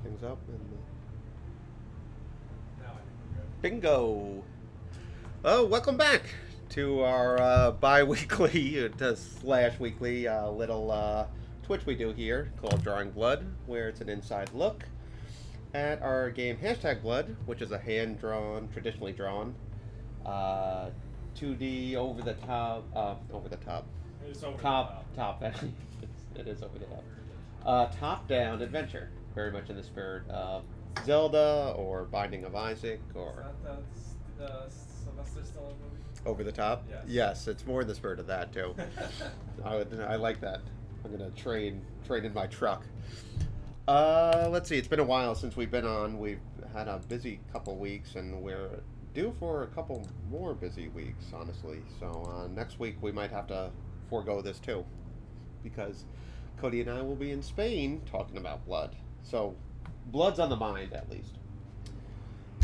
things up and Now I think we're good. bingo. Oh, welcome back to our bi-weekly slash weekly little Twitch we do here called Drawing Blood, where it's an inside look at our game Hashtag Blood, which is a hand-drawn, traditionally drawn, uh, 2D over the top, It's over top. It is over the top. Top-down adventure, very much in the spirit of Zelda or Binding of Isaac Is or that the Sylvester Stallone movie? Over the Top. Yes. Yes, it's more in the spirit of that too. I like that. I'm gonna train in my truck. Let's see. It's been a while since we've been on. We've had a busy couple weeks, and we're due for a couple more busy weeks, honestly. So next week we might have to forego this too, because Cody and I will be in Spain talking about blood. So, blood's on the mind at least.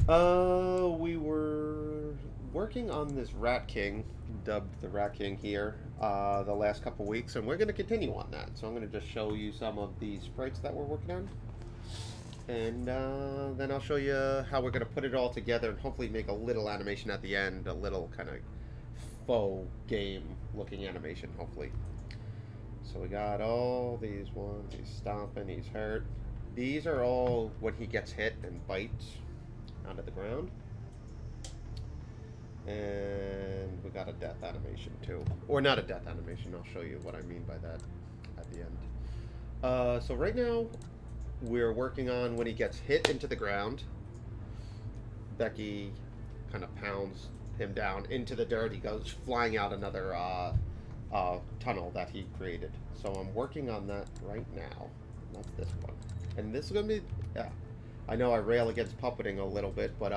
We were working on this Rat King, dubbed the Rat King here, the last couple weeks, and we're going to continue on that. So I'm going to just show you some of the sprites that we're working on, and then I'll show you how we're going to put it all together and hopefully make a little animation at the end, a little kind of faux game-looking animation, hopefully. So we got all these ones. He's stomping. He's hurt. These are all when he gets hit and bites onto the ground. And we got a death animation too. Or not a death animation. I'll show you what I mean by that at the end. So right now we're working on when he gets hit into the ground. Becky kind of pounds him down into the dirt. He goes flying out another tunnel that he created. So I'm working on that right now. That's this one. And this is going to be, yeah. I know I rail against puppeting a little bit, but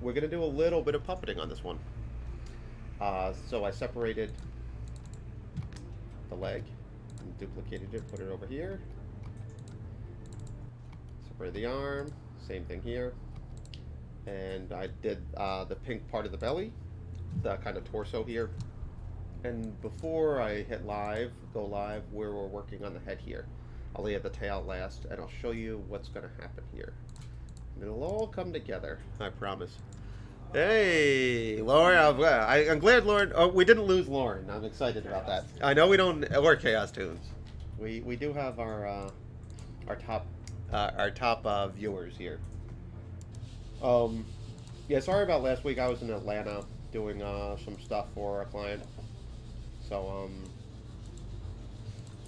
we're going to do a little bit of puppeting on this one. So I separated the leg and duplicated it, put it over here. Separate the arm, same thing here. And I did the pink part of the belly, the kind of torso here. And before I hit go live, where we're working on the head here. I'll lay at the tail last, and I'll show you what's going to happen here. And it'll all come together, I promise. Hey, Lauren, I'm glad Lauren, oh, we didn't lose Lauren. I'm excited about that. I know we don't, or Chaos Tunes. We do have our top viewers here. Yeah, sorry about last week. I was in Atlanta doing some stuff for a client. So,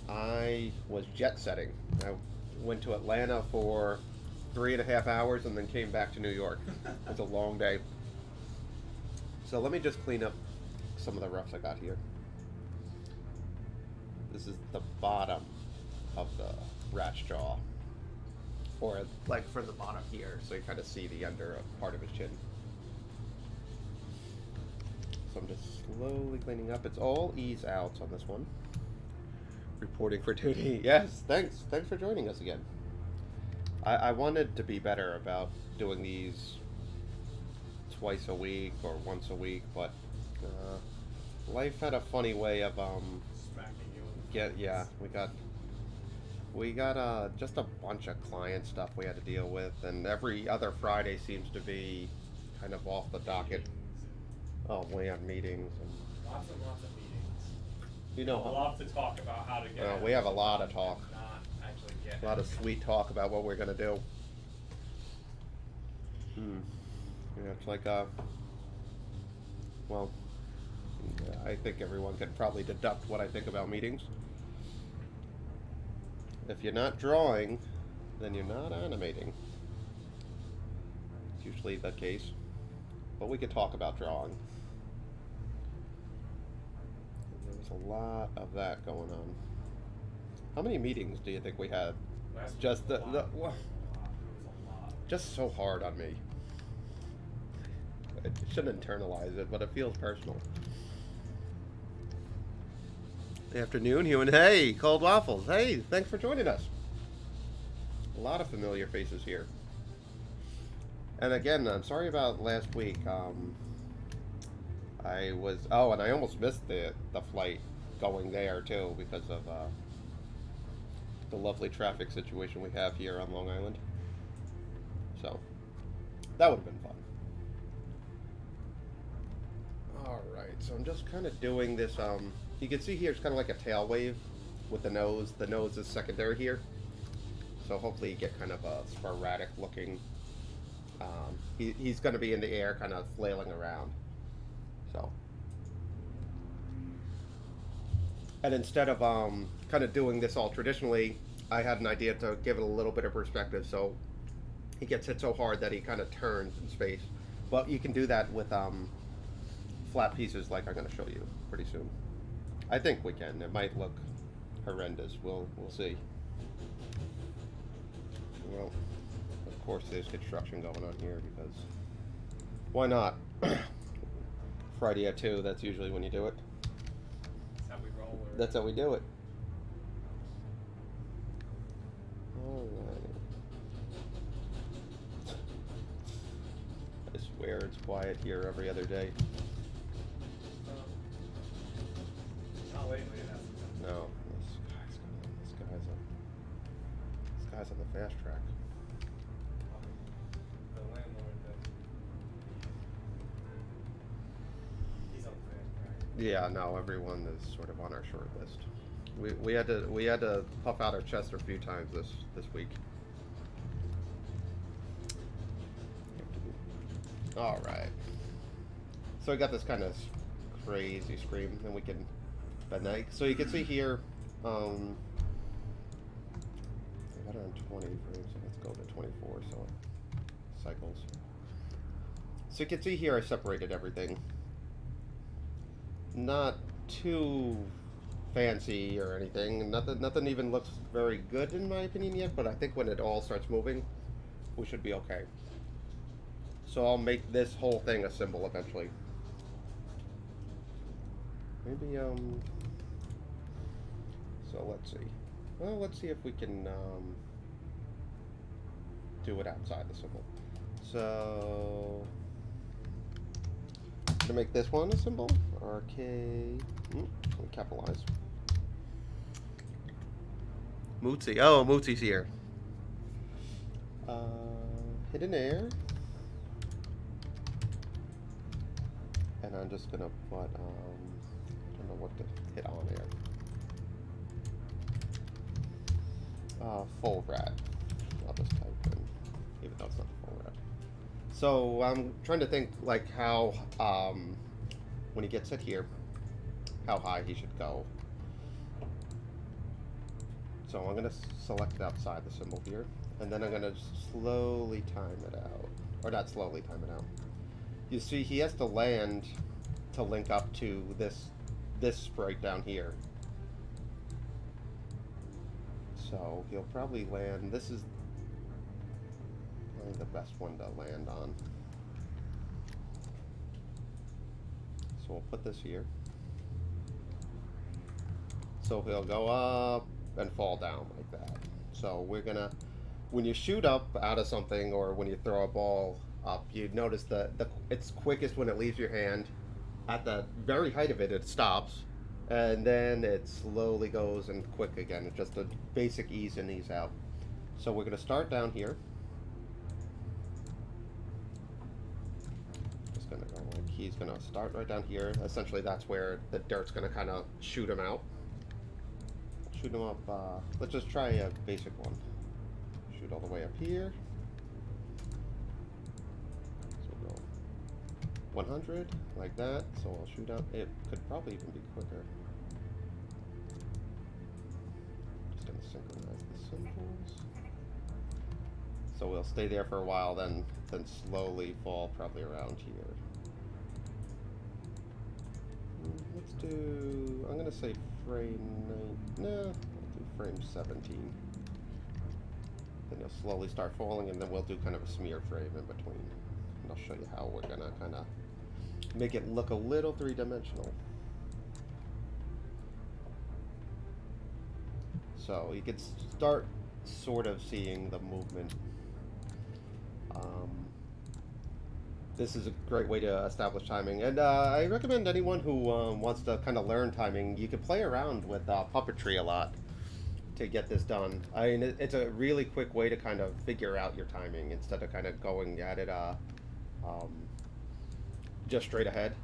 I was jet setting. I went to Atlanta for 3.5 hours and then came back to New York. It was a long day. So let me just clean up some of the roughs I got here. This is the bottom of the rat's jaw. Or like from the bottom here, so you kind of see the under part of his chin. So I'm just slowly cleaning up. It's all ease outs on this one. Reporting for duty. Yes, thanks for joining us again. I wanted to be better about doing these twice a week or once a week, but life had a funny way of we got just a bunch of client stuff we had to deal with, and every other Friday seems to be kind of off the docket. Oh, we have meetings and Lots and meetings. you know We'll have to talk about how to get. we have a lot of talk. Not actually get. A lot of sweet talk about what we're gonna do. Yeah, it's like well, I think everyone can probably deduct what I think about meetings. If you're not drawing, then you're not animating. It's usually the case. But we could talk about drawing. There was a lot of that going on. How many meetings do you think we had? Just It was a lot. Just so hard on me. I shouldn't internalize it, but it feels personal. Afternoon, human. Hey, Cold Waffles. Hey, thanks for joining us. A lot of familiar faces here. And again, I'm sorry about last week. I almost missed the flight going there too because of the lovely traffic situation we have here on Long Island. So that would have been fun. Alright, so I'm just kind of doing this, you can see here it's kind of like a tail wave with the nose. The nose is secondary here. So hopefully you get kind of a sporadic looking, he's going to be in the air kind of flailing around. So. And instead of kind of doing this all traditionally, I had an idea to give it a little bit of perspective. So he gets hit so hard that he kind of turns in space. But you can do that with flat pieces like I'm going to show you pretty soon. I think we can. It might look horrendous. We'll see. Well, of course there's construction going on here because why not? Friday at 2, that's usually when you do it. That's how we roll. Or... That's how we do it. Alright. I swear it's quiet here every other day. Not lately, No, this guy's on the fast track. the landlord, he's on the fast track. Yeah, no, everyone is sort of on our short list. We had to puff out our chest a few times this week. All right. So we got this kind of crazy screen, and we can bend that. So you can see here, I got it on 20 frames, so let's go to 24. So it cycles. So you can see here, I separated everything. Not too fancy or anything. Nothing even looks very good in my opinion yet. But I think when it all starts moving, we should be okay. So I'll make this whole thing a symbol eventually. Maybe so let's see. Well, let's see if we can do it outside the symbol. So I'm gonna make this one a symbol. RK. Capitalize. Mootsie. Oh, Mootsie's here. Hidden air. And I'm just gonna put, I don't know what to hit on there. Full rat. I'll just type in, even though it's not the full rat. So I'm trying to think like how, when he gets hit here, how high he should go. So I'm gonna select it outside the symbol here, and then I'm gonna slowly time it out, or not slowly time it out. You see, he has to land to link up to this sprite down here. So he'll probably land. This is probably the best one to land on. So we'll put this here. So he'll go up and fall down like that. So we're gonna, when you shoot up out of something or when you throw a ball up, you notice that it's quickest when it leaves your hand. At the very height of it, it stops, and then it slowly goes and quick again. It's just a basic ease in, ease out. So we're gonna start down here. Just gonna go like he's gonna start right down here. Essentially, that's where the dirt's gonna kind of shoot him out. Shoot him up. Let's just try a basic one. Shoot all the way up here. 100 like that, so I'll shoot up. It could probably even be quicker. Just gonna synchronize the symbols. So we'll stay there for a while, then slowly fall probably around here. Let's do. I'm gonna say frame 9. No, I'll do frame 17. Then you'll slowly start falling, and then we'll do kind of a smear frame in between. And I'll show you how we're gonna kind of make it look a little three-dimensional. So you can start sort of seeing the movement. This is a great way to establish timing, and I recommend anyone who wants to kind of learn timing, you can play around with puppetry a lot to get this done. I mean, it's a really quick way to kind of figure out your timing instead of kind of going at it um, just straight ahead.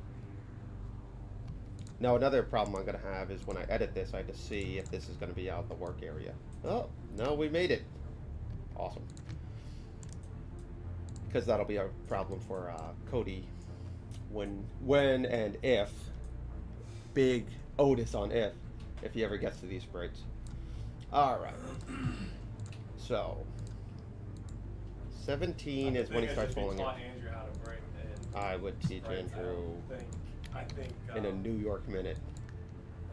Now, another problem I'm going to have is when I edit this, I have to see if this is going to be out the work area. Oh, no, we made it. Awesome. Because that'll be a problem for Cody when and if, big Otis on if he ever gets to these sprites. Alright. So, 17 is when he starts falling in. Andrew how to break in I would teach sprites. Andrew I think in a New York minute.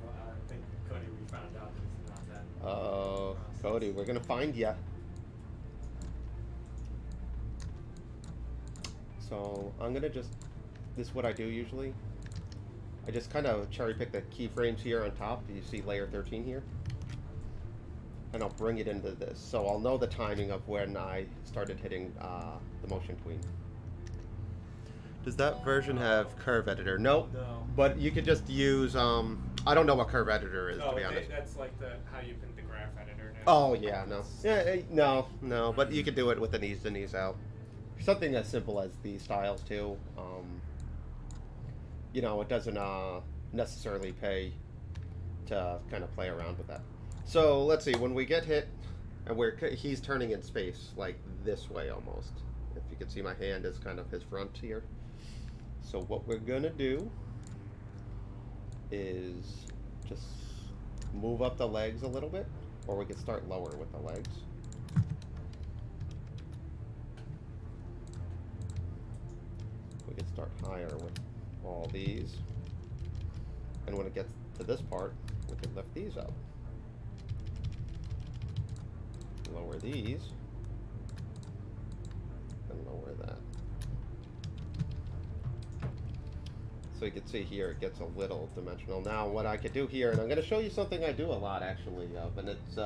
I think Cody, we found out it's not that. Oh, Cody, we're gonna find ya. So I'm gonna just, this is what I do usually. I just kind of cherry pick the keyframes here on top. You see layer 13 here? And I'll bring it into this. So I'll know the timing of when I started hitting the motion tween. Does that version have curve editor? Nope. No. But you could just use, I don't know what curve editor is, to be honest. That's like how you pin the graph editor now. Oh, yeah, no. Yeah, no, but you could do it with an ease in, ease out. Something as simple as these styles, too. You know, it doesn't necessarily pay to kind of play around with that. So, let's see, when we get hit, and he's turning in space, like this way almost. If you can see my hand is kind of his front here. So what we're gonna do is just move up the legs a little bit, or we can start lower with the legs. We can start higher with all these. And when it gets to this part, we can lift these up. Lower these. And lower that. So you can see here it gets a little dimensional. Now what I could do here, and I'm going to show you something I do a lot actually of, and it's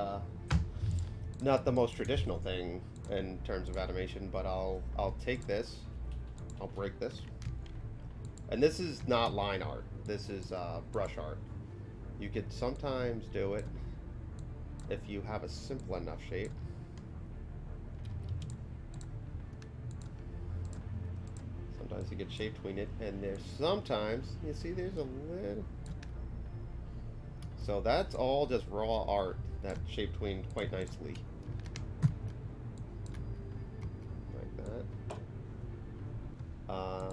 not the most traditional thing in terms of animation, but I'll take this, I'll break this, and this is not line art, this is brush art. You could sometimes do it if you have a simple enough shape. Sometimes you get shape tween it, and there's sometimes, you see there's a little. So that's all just raw art that shape tweened quite nicely. Like that.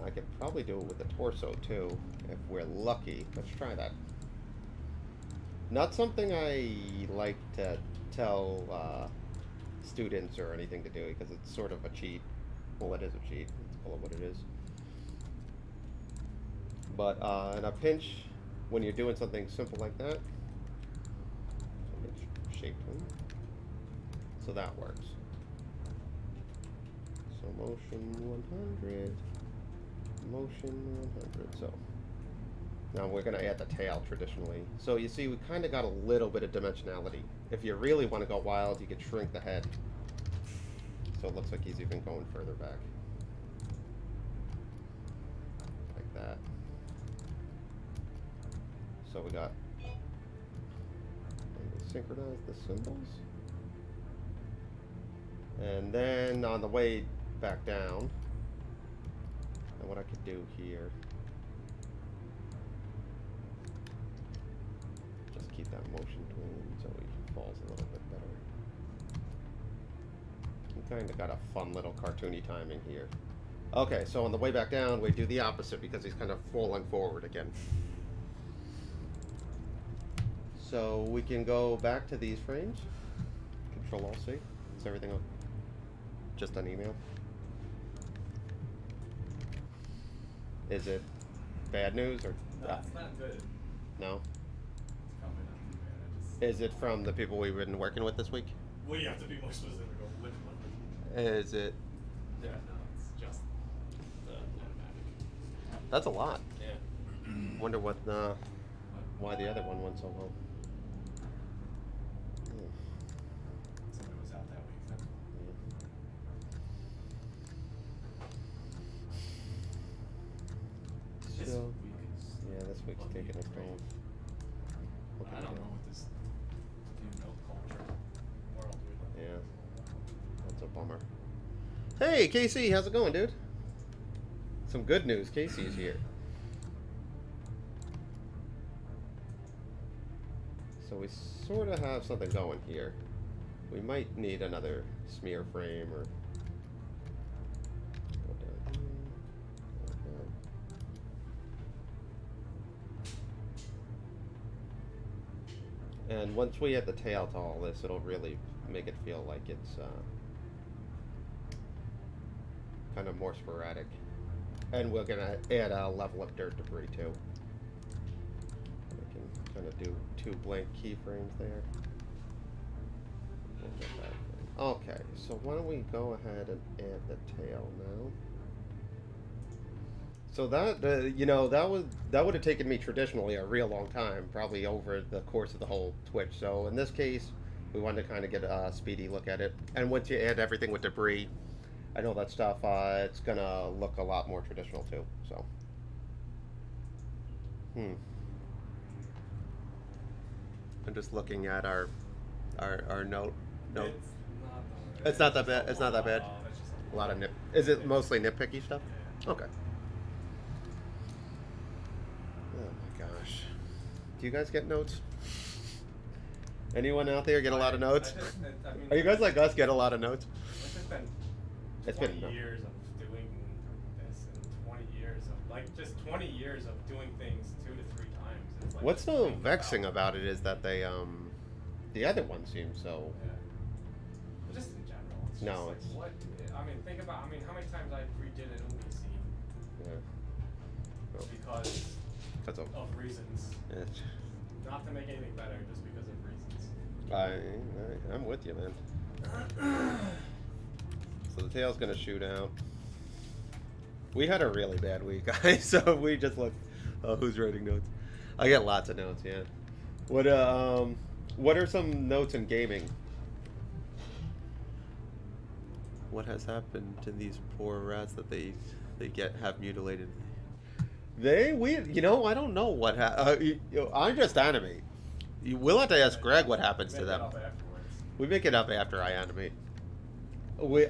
I could probably do it with the torso too, if we're lucky. Let's try that. Not something I like to tell students or anything to do, because it's sort of a cheat. Well, it is a cheat. Let's call it what it is. But in a pinch, when you're doing something simple like that, shape tween. So that works. So motion 100, motion 100. So now we're going to add the tail traditionally. So you see, we kind of got a little bit of dimensionality. If you really want to go wild, you could shrink the head. So it looks like he's even going further back. Like that. So we got, synchronize the symbols. And then on the way back down, and what I could do here, just keep that motion tween so he falls a little bit better. We kind of got a fun little cartoony timing here. Okay, so on the way back down, we do the opposite because he's kind of falling forward again. So we can go back to these frames. Control-Alt-C. Is everything just on email? Is it bad news or? No, it's not good. No? It's probably not too bad. Is it from the people we've been working with this week? Well, you have to be more specific on which one. Is it? Yeah, no, it's just the automatic. That's a lot. Yeah. Wonder what why the other one went so well. Something was out that week. That's So, this week is. yeah, this week's taking its toll. I don't know what this. Do you know culture? Hey, Casey, how's it going, dude? Some good news. Casey's here. So we sort of have something going here. We might need another smear frame or... Go down here. Okay. And once we add the tail to all this, it'll really make it feel like it's kind of more sporadic. And we're gonna add a level of dirt debris too. We can kind of do 2 blank keyframes there. We'll get that thing. Okay, so why don't we go ahead and add the tail now? So that you know, that would have taken me traditionally a real long time, probably over the course of the whole Twitch. So in this case, we wanted to kind of get a speedy look at it. And once you add everything with debris, I know that stuff, it's gonna look a lot more traditional too, so. I'm just looking at our note. It's not that bad. It's not that bad. A lot of nip. Is it mostly nitpicky stuff? Okay. Oh my gosh. Do you guys get notes? Anyone out there get a lot of notes? Are you guys like us, get a lot of notes? It's been 20 years of doing this and 20 years of, like, just 20 years of doing things 2 to 3 times. It's like what's so vexing about it is that they, the other one seems so... Yeah. But just in general. It's no, just it's... like, what, I mean, think about, how many times I redid an Umi scene. Yeah. Oh. Because of reasons. It's... Not to make anything better, just because of reasons. I'm with you, man. So the tail's gonna shoot out. We had a really bad week, guys. So we just looked. Oh, who's writing notes? I get lots of notes. Yeah. What are some notes in gaming? What has happened to these poor rats that they have mutilated? You know, I don't know what I just animate. We'll have to ask Greg what happens to them. We make it up after I animate.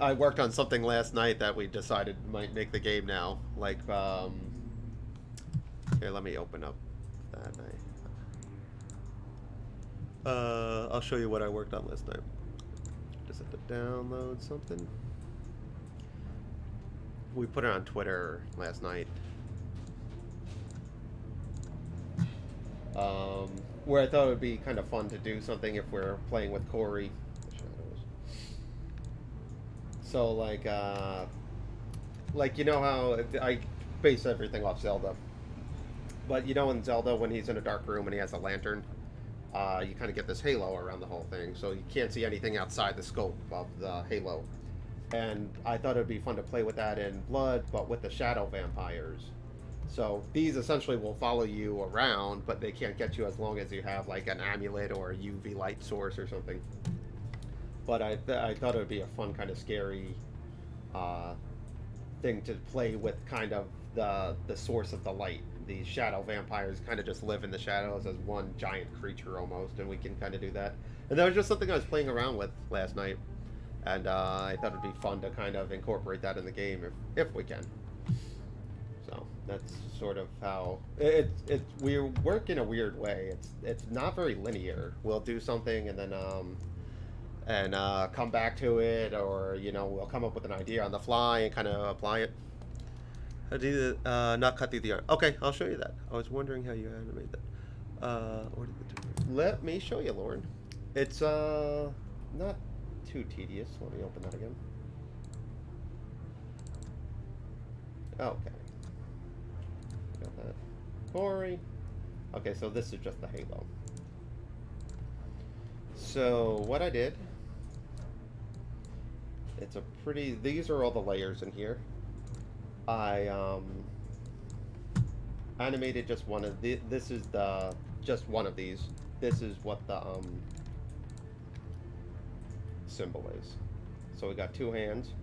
I worked on something last night that we decided might make the game now. Like, here, let me open up that night. I'll show you what I worked on last night. Just have to download something. We put it on Twitter last night. Where I thought it would be kind of fun to do something if we're playing with Corey. So like you know how I base everything off Zelda, but you know in Zelda when he's in a dark room and he has a lantern, you kind of get this halo around the whole thing, so you can't see anything outside the scope of the halo. And I thought it'd be fun to play with that in Blood, but with the shadow vampires. So these essentially will follow you around, but they can't get you as long as you have like an amulet or a UV light source or something. But I thought it would be a fun kind of scary thing to play with, kind of the source of the light. These shadow vampires kind of just live in the shadows as one giant creature almost, and we can kind of do that. And that was just something I was playing around with last night, and I thought it'd be fun to kind of incorporate that in the game if we can. So that's sort of how we work in a weird way. It's not very linear. We'll do something and then come back to it, or you know, we'll come up with an idea on the fly and kind of apply it. How do you not cut through the art? Okay, I'll show you that. I was wondering how you animate that. Let me show you, Lauren. It's not too tedious. Let me open that again. Okay. Got that. Corey. Okay, so this is just the halo. So what I did, it's a pretty, these are all the layers in here. I animated just one of the, this is the, just one of these. This is what the symbol is. So we got 2 hands,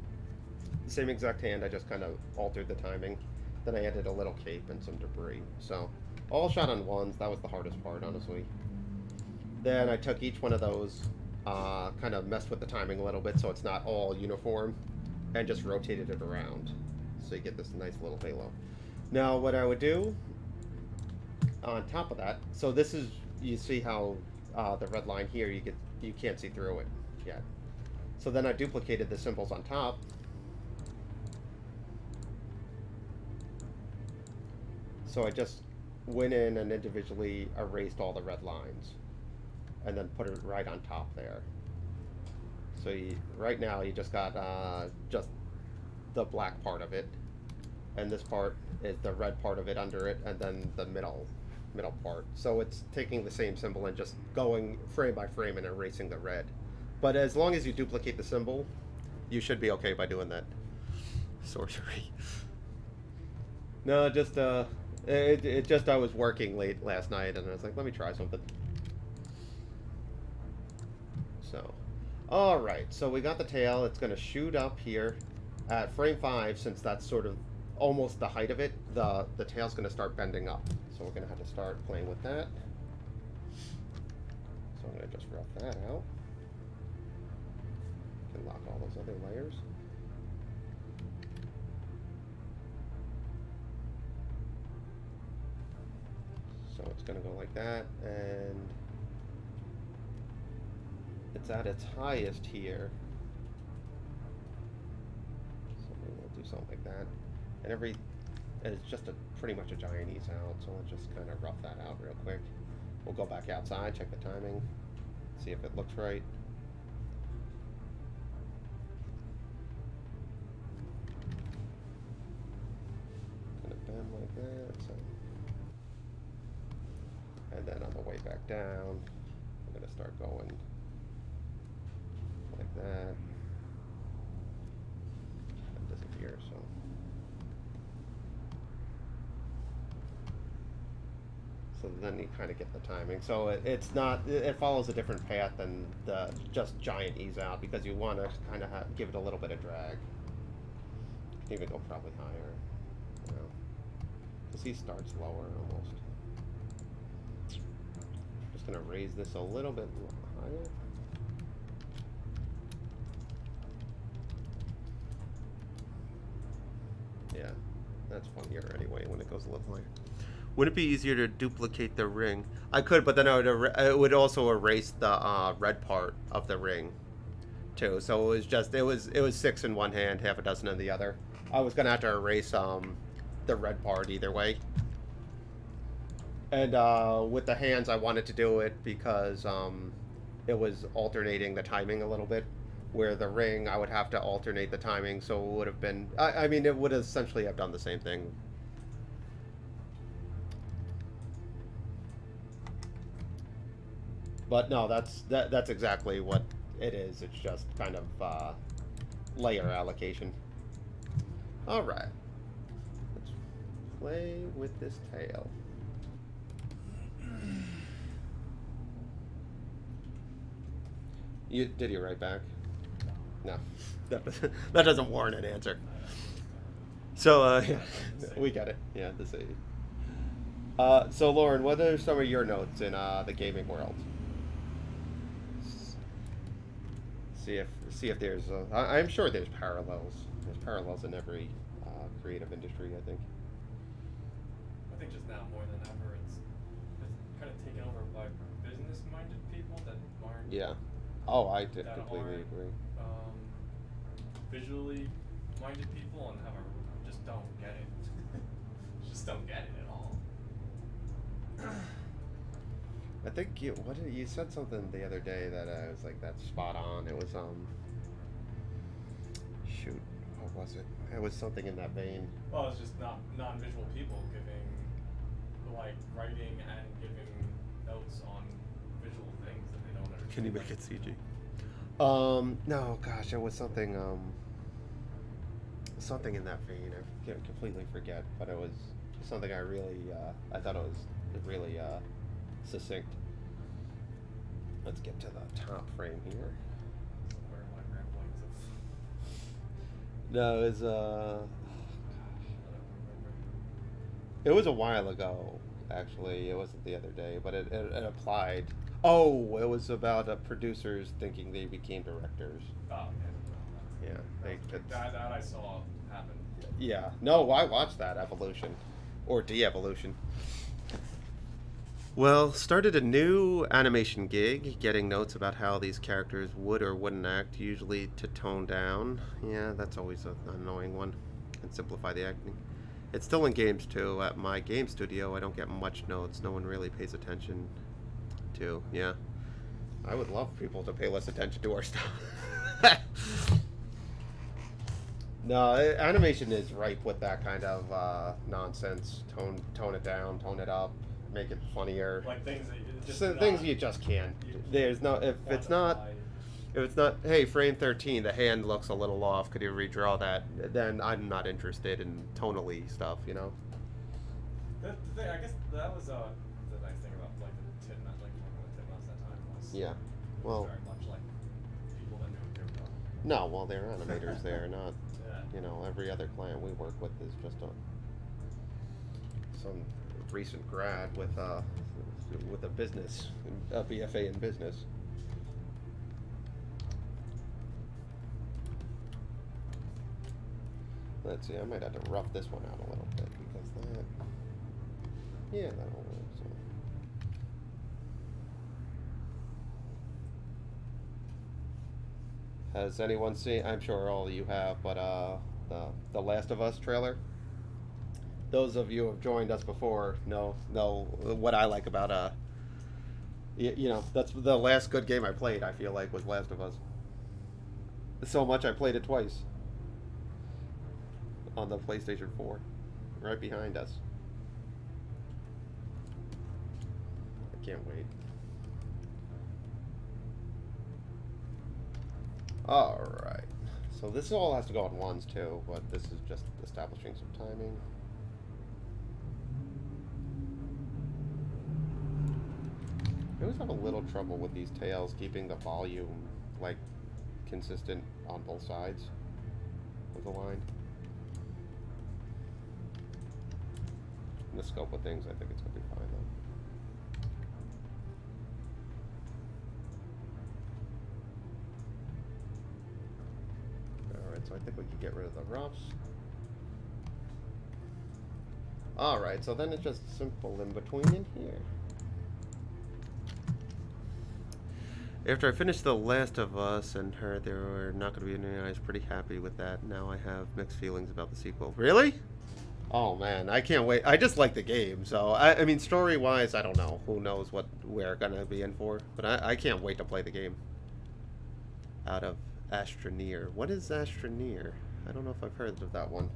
the same exact hand, I just kind of altered the timing. Then I added a little cape and some debris. So all shot on ones, that was the hardest part, honestly. Then I took each one of those, kind of messed with the timing a little bit so it's not all uniform. and just rotated it around. So you get this nice little halo. Now what I would do on top of that, so this is, you see how the red line here, you can't see through it yet. So then I duplicated the symbols on top. So I just went in and individually erased all the red lines and then put it right on top there. So right now you just got just the black part of it, and this part is the red part of it under it, and then the middle part. So it's taking the same symbol and just going frame by frame and erasing the red. But as long as you duplicate the symbol, you should be okay by doing that. Sorcery. No, just it just I was working late last night and I was like, let me try something. So, all right. So we got the tail. It's going to shoot up here at frame 5, since that's sort of almost the height of it. The tail's going to start bending up. So we're going to have to start playing with that. So I'm going to just rough that out. Can lock all those other layers. So it's going to go like that, and it's at its highest here. So maybe we'll do something like that. And it's just pretty much a giant ease out, so let's just kind of rough that out real quick. We'll go back outside, check the timing, see if it looks right. Kind of bend like that, so. And then on the way back down, I'm going to start going like that. And disappear, so. So then you kind of get the timing. So it's not, it follows a different path than the just giant ease out, because you want to kind of give it a little bit of drag. Even go probably higher, you know, because he starts lower almost. Just gonna raise this a little bit higher. Yeah, that's funnier anyway when it goes a little higher. Wouldn't it be easier to duplicate the ring? I could, but then it would also erase the red part of the ring too. So it was 6 in one hand, half a dozen in the other. I was gonna have to erase the red part either way. And with the hands, I wanted to do it because it was alternating the timing a little bit. Where the ring, I would have to alternate the timing, so it would have been. I mean, it would essentially have done the same thing. But no, that's exactly what it is. It's just kind of layer allocation. All right, let's play with this tail. Did you write back? No, that doesn't warrant an answer. So yeah, we get it. Yeah, the same. So Lauren, what are some of your notes in the gaming world? See if there's. I'm sure there's parallels. There's parallels in every creative industry, I think. I think just now more than ever, it's kind of taken over by business-minded people that aren't. Yeah. Oh, I did completely agree. Visually minded people and just don't get it. Just don't get it at all. I think you said something the other day that I was like, that's spot on. It was shoot, what was it? It was something in that vein. Well, it's just non-visual people giving, like, writing and giving notes on visual things that they don't understand. Can you make it CG? No, gosh, it was something in that vein. I completely forget, but it was something I thought it was really succinct. Let's get to the top frame here. Where am I rambling? No, it was it was a while ago, actually. It wasn't the other day, but it applied. Oh, it was about producers thinking they became directors. Oh, Yeah, That I saw happen. yeah. No, I watched that evolution, or de-evolution. Well, started a new animation gig, getting notes about how these characters would or wouldn't act, usually to tone down. Yeah, that's always an annoying one, and simplify the acting. It's still in games too. At my game studio, I don't get much notes. No one really pays attention to. Yeah, I would love people to pay less attention to our stuff. No, animation is ripe with that kind of nonsense. Tone it down, tone it up, make it funnier. Like things that you just So things you just can't. There's no if it's not. Hey, frame 13, the hand looks a little off. Could you redraw that? Then I'm not interested in tonally stuff. You know. The thing, I guess that was the nice thing about like the Tim, like working with Tim last that time was. Yeah. Well. Very much like people that knew what they were doing. No, well, they're animators. They're not. Yeah. You know, every other client we work with is just some recent grad with a business, a BFA in business. Let's see, I might have to rough this one out a little bit because that, yeah, that'll work. So. Has anyone seen? I'm sure all of you have, but the Last of Us trailer. Those of you who have joined us before know what I like about you know, that's the last good game I played. I feel like was Last of Us. So much I played it twice on the PlayStation 4, right behind us. I can't wait. Alright, so this all has to go at once too, but this is just establishing some timing. I always have a little trouble with these tails keeping the volume, like, consistent on both sides of the line. In the scope of things, I think it's going to be fine though. Alright, so I think we can get rid of the roughs. Alright, so then it's just simple in between in here. After I finished The Last of Us and heard there were not going to be any, I was pretty happy with that. Now I have mixed feelings about the sequel. Really? Oh man, I can't wait. I just like the game, so I mean, story-wise, I don't know. Who knows what we're gonna be in for? But I can't wait to play the game. Out of Astroneer. What is Astroneer? I don't know if I've heard of that one.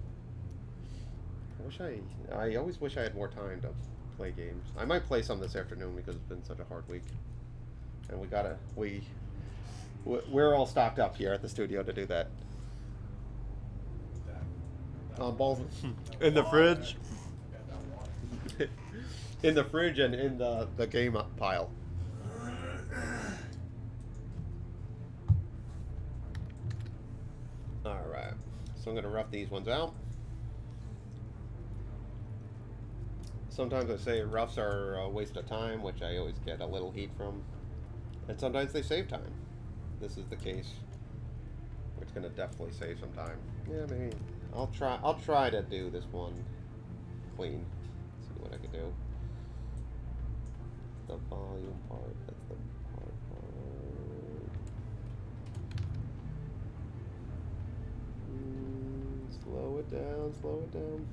I always wish I had more time to play games. I might play some this afternoon because it's been such a hard week. And we're all stocked up here at the studio to do that. On both in the fridge, in the fridge, and in the game pile. All right, so I'm gonna rough these ones out. Sometimes I say roughs are a waste of time, which I always get a little heat from. And sometimes they save time. This is the case. It's gonna definitely save some time. Yeah, maybe I'll try to do this one clean. See what I can do. The volume part. That's the hard part. Slow it down. Slow it down.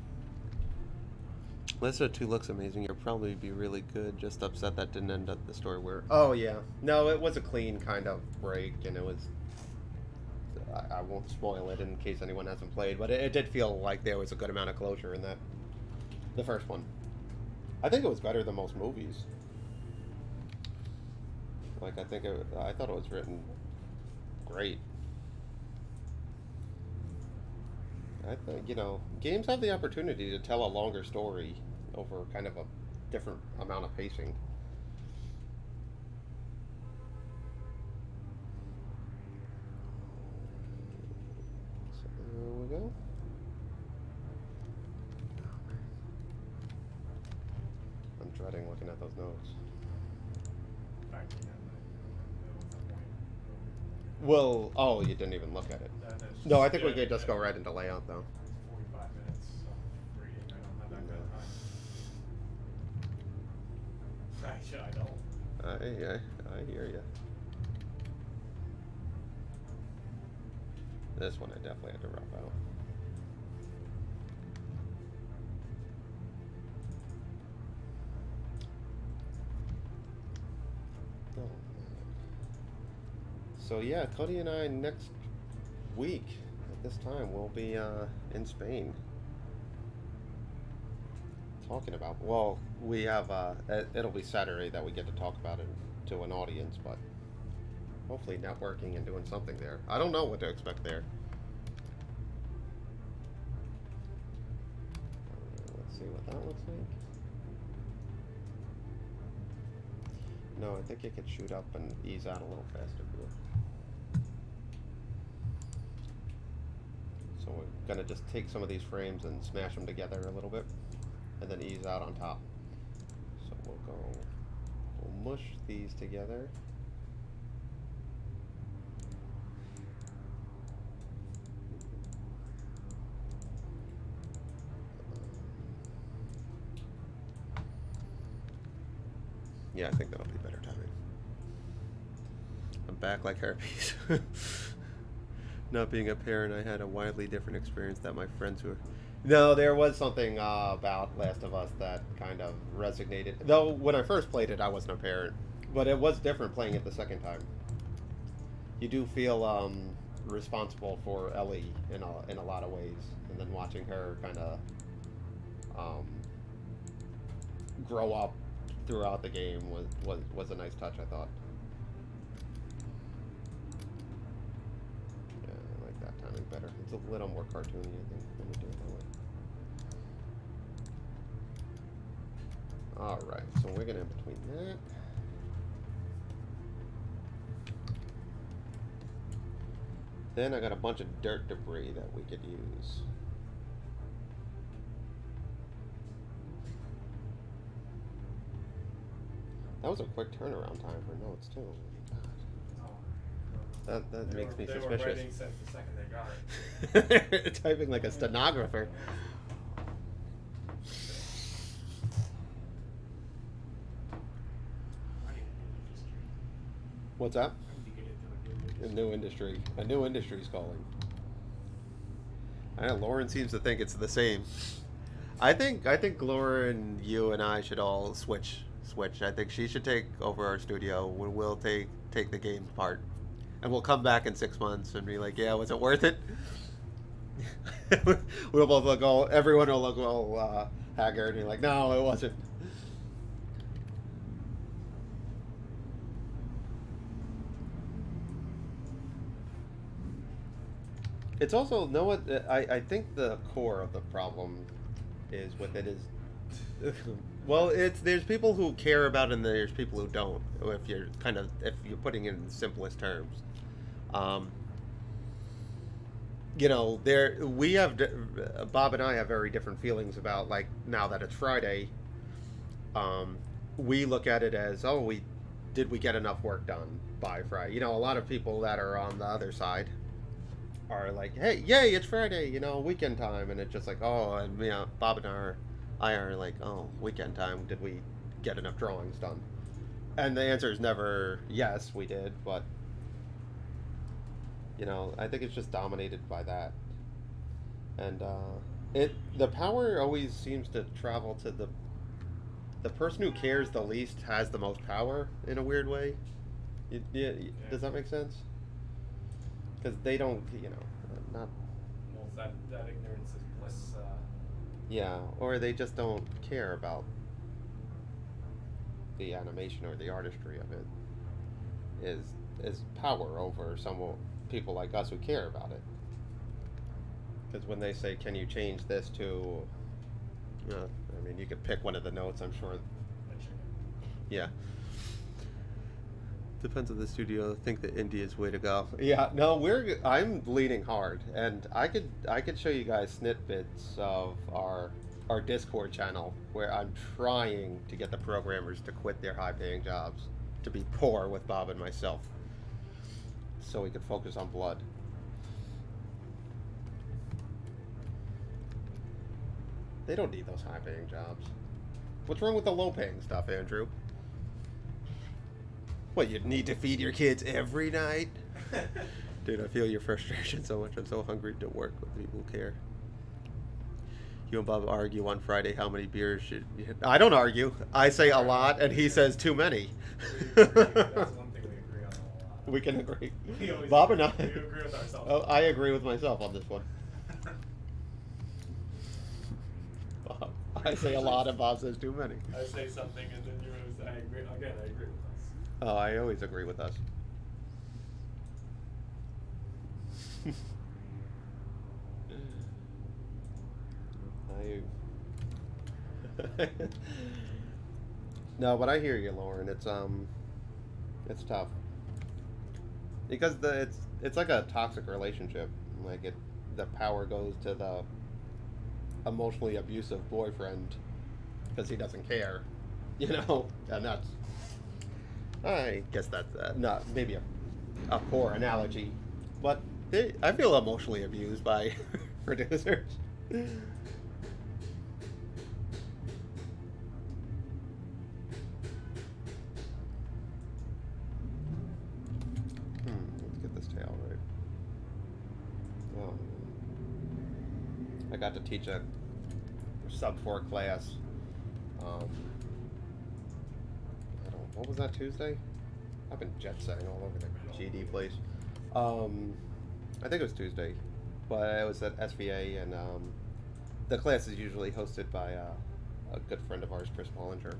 Last of 2 looks amazing. You'll probably be really good. Just upset that didn't end up the story where... Oh, yeah. No, it was a clean kind of break, and it was... I won't spoil it in case anyone hasn't played, but it did feel like there was a good amount of closure in that. The first one. I think it was better than most movies. Like, I thought it was written great. I think, you know, games have the opportunity to tell a longer story over kind of a different amount of pacing. So there we go. I'm dreading looking at those notes. Well, oh, you didn't even look at it. That's No, I just think we doing could just it go right into layout though. 45 minutes of reading. I don't have that kind of time. Actually, I don't. I hear you. This one I definitely had to rough out. Oh, man. So yeah, Cody and I next week at this time we'll be in Spain talking about. Well, we have it'll be Saturday that we get to talk about it to an audience, but hopefully networking and doing something there. I don't know what to expect there. Let's see what that looks like. No, I think it could shoot up and ease out a little faster here. So we're gonna just take some of these frames and smash them together a little bit, and then ease out on top. So we'll mush these together. Yeah, I think that'll be better timing. I'm back like herpes. Not being a parent, I had a widely different experience that my friends were. No, there was something about Last of Us that kind of resonated. Though when I first played it, I wasn't a parent, but it was different playing it the second time. You do feel responsible for Ellie in a lot of ways, and then watching her kind of grow up throughout the game was a nice touch, I thought. Yeah, I like that timing better. It's a little more cartoony, I think, when we do it that way. Alright, so we're gonna in between that. Then I got a bunch of dirt debris that we could use. That was a quick turnaround time for notes too. God. That makes me suspicious. They were writing since the second they got it. Typing like a stenographer. What's that? A new industry. A new industry's calling. I know Lauren seems to think it's the same. I think Lauren, you and I should all switch. I think she should take over our studio. We'll take the game part, and we'll come back in 6 months and be like, yeah, was it worth it? We'll both look all. Everyone will look all haggard and be like, no, it wasn't. It's also I think the core of the problem is with it is well, there's people who care about it and there's people who don't. If you're putting it in the simplest terms, we have Bob and I have very different feelings about, like, now that it's Friday. We look at it as, did we get enough work done by Friday? A lot of people that are on the other side are like, hey, yay, it's Friday, weekend time, and it's just like, oh, and Bob and I are like, oh, weekend time, did we get enough drawings done? And the answer is never yes, we did, but I think it's just dominated by that. And the power always seems to travel to the person who cares the least has the most power in a weird way. Does that make sense? Because they don't, not. Well, that ignorance is bliss. Yeah, or they just don't care about the animation or the artistry of it. Is power over some people like us who care about it. Because when they say, "Can you change this to?" You could pick one of the notes. I'm sure. Yeah. Depends on the studio. I think that indie is way to go. Yeah, no, I'm leaning hard, and I could show you guys snippets of our Discord channel where I'm trying to get the programmers to quit their high-paying jobs to be poor with Bob and myself. so he could focus on blood. They don't need those high-paying jobs. What's wrong with the low-paying stuff, Andrew? What, you need to feed your kids every night? Dude, I feel your frustration so much. I'm so hungry to work with people who care. You and Bob argue on Friday how many beers should you hit. I don't argue. I say a lot, and he says too many. That's one thing we agree on a lot. We can agree. Bob and I. We agree with ourselves. Oh, I agree with myself on this one. Bob, I say a lot, and Bob says too many. I say something, and then you say, I agree. Again, I agree with us. Oh, I always agree with us. No, but I hear you, Lauren. It's tough because it's like a toxic relationship. Like the power goes to the emotionally abusive boyfriend because he doesn't care, and that's. I guess that's not maybe a poor analogy, but I feel emotionally abused by producers. Let's get this tail right. Oh. I got to teach a sub-4 class. What was that, Tuesday? I've been jet-setting all over the GD place. I think it was Tuesday, but it was at SVA, and the class is usually hosted by a good friend of ours, Chris Bollinger,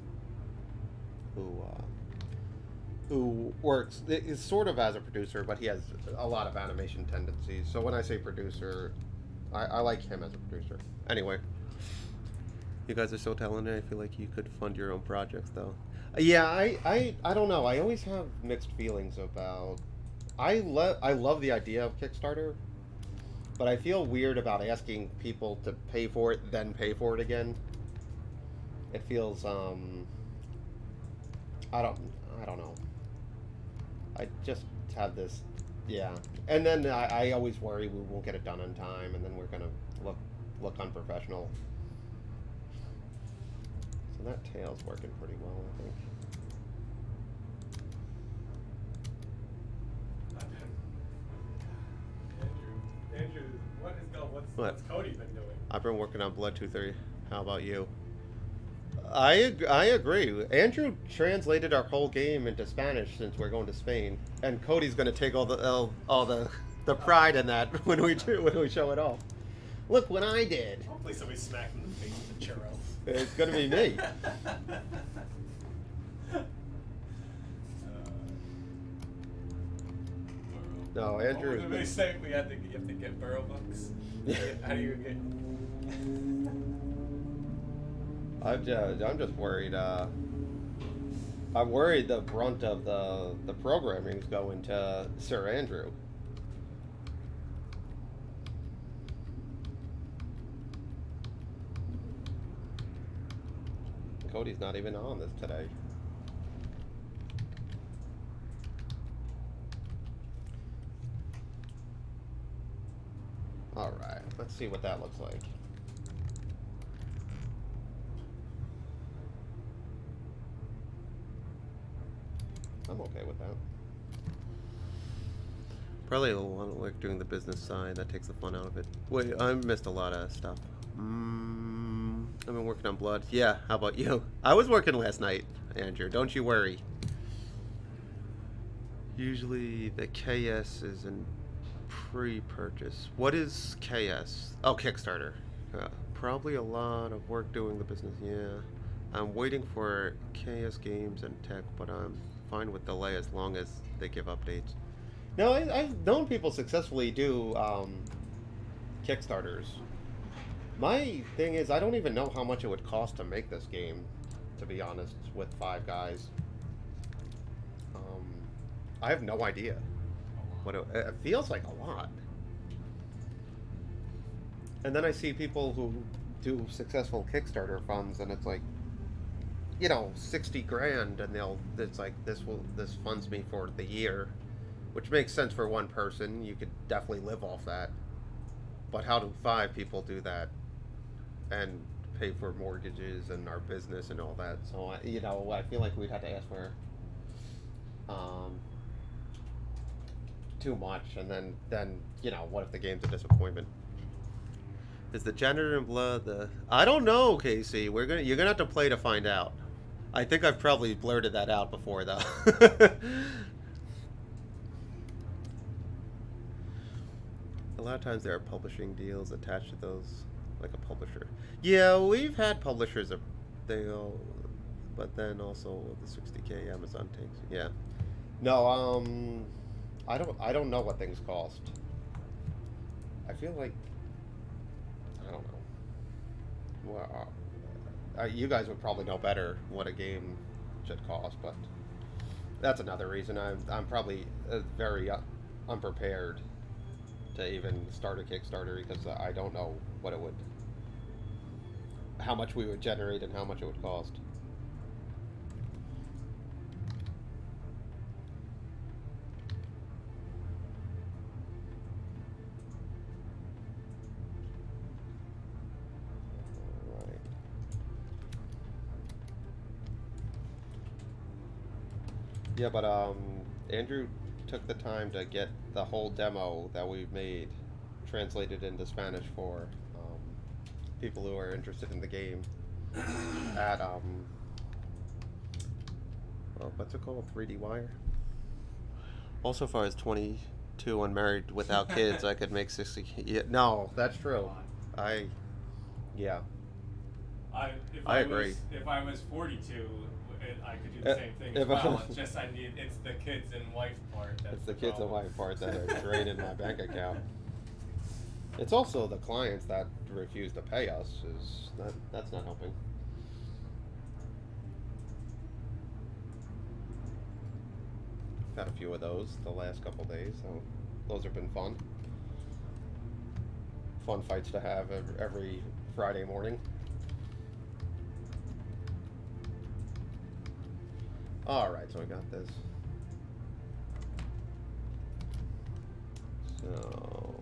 who works is sort of as a producer, but he has a lot of animation tendencies. So when I say producer, I like him as a producer. Anyway, you guys are so talented. I feel like you could fund your own projects, though. Yeah, I don't know. I always have mixed feelings about. I love the idea of Kickstarter, but I feel weird about asking people to pay for it, then pay for it again. It feels I don't know. I just have this, yeah. And then I always worry we won't get it done on time, and then we're gonna look unprofessional. So that tail's working pretty well, I think. Andrew, what's Cody been doing? I've been working on Blood 2-3. How about you? I agree. Andrew translated our whole game into Spanish since we're going to Spain, and Cody's going to take all the pride in that when we show it off. Look what I did. Hopefully somebody smacked him in the face with the churros. It's going to be me. No, Andrew. What did they say? You have to get burrow bucks. How do you get? I'm just worried. I'm worried the brunt of the programming is going to Sir Andrew. Cody's not even on this today. All right, let's see what that looks like. I'm okay with that. Probably a lot of work doing the business side. That takes the fun out of it. Wait, I missed a lot of stuff. I've been working on Blood. Yeah, how about you? I was working last night, Andrew. Don't you worry. Usually the KS is in pre-purchase. What is KS? Oh, Kickstarter. Probably a lot of work doing the business. Yeah. I'm waiting for KS Games and Tech, but I'm fine with delay as long as they give updates. No, I've known people successfully do Kickstarters. My thing is, I don't even know how much it would cost to make this game, to be honest, with 5 guys. I have no idea. What it feels like a lot. And then I see people who do successful Kickstarter funds, and it's like, 60 grand, and it's like, this funds me for the year. which makes sense for one person. You could definitely live off that. But how do 5 people do that and pay for mortgages and our business and all that? So I feel like we'd have to ask for um, too much, and then what if the game's a disappointment? Is the janitor in blood the? I don't know, Casey. You're gonna have to play to find out. I think I've probably blurted that out before, though. A lot of times there are publishing deals attached to those, like a publisher. Yeah, we've had publishers that but then also the 60K Amazon takes. Yeah. No, I don't know what things cost. I feel like I don't know. Well, you guys would probably know better what a game should cost, but that's another reason I'm probably very unprepared to even start a Kickstarter, because I don't know how much we would generate and how much it would cost. Yeah, but Andrew took the time to get the whole demo that we've made translated into Spanish for people who are interested in the game at what's it called? 3D Wire. Also, far as 22 unmarried without kids, I could make 60. Yeah, no, that's true. Yeah. I agree. If I was 42, I could do the same thing as well. It's just it's the kids and wife part. It's the kids and wife part that are draining my bank account. It's also the clients that refuse to pay us. That's not helping. Had a few of those the last couple days, so those have been fun. Fun fights to have every Friday morning. Alright, so I got this. So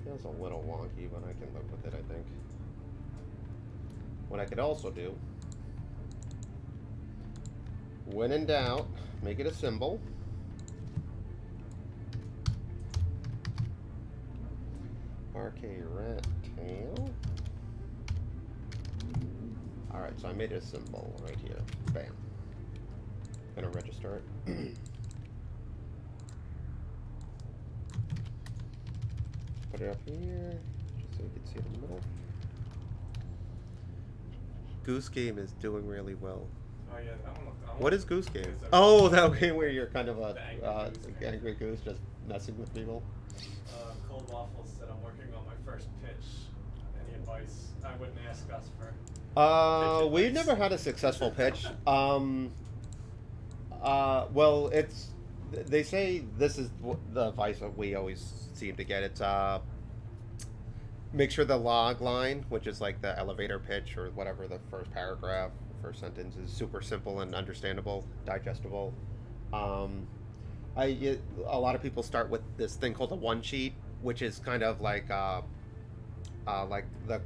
feels a little wonky, but I can live with it, I think. What I could also do, when in doubt, make it a symbol. RK rat tail. Alright, so I made a symbol right here. Bam. Gonna register it. Put it up here, just so you can see it in the middle. Goose Game is doing really well. Oh yeah, what is Goose Game? Oh, that game where you're kind of a angry goose just messing with people. Cold Waffles said I'm working on my first pitch. Any advice? I wouldn't ask us for. We've never had a successful pitch. Well, they say this is the advice that we always seem to get. It's make sure the log line, which is like the elevator pitch or whatever, the first paragraph, first sentence, is super simple and understandable, digestible. A lot of people start with this thing called a one sheet, which is kind of like the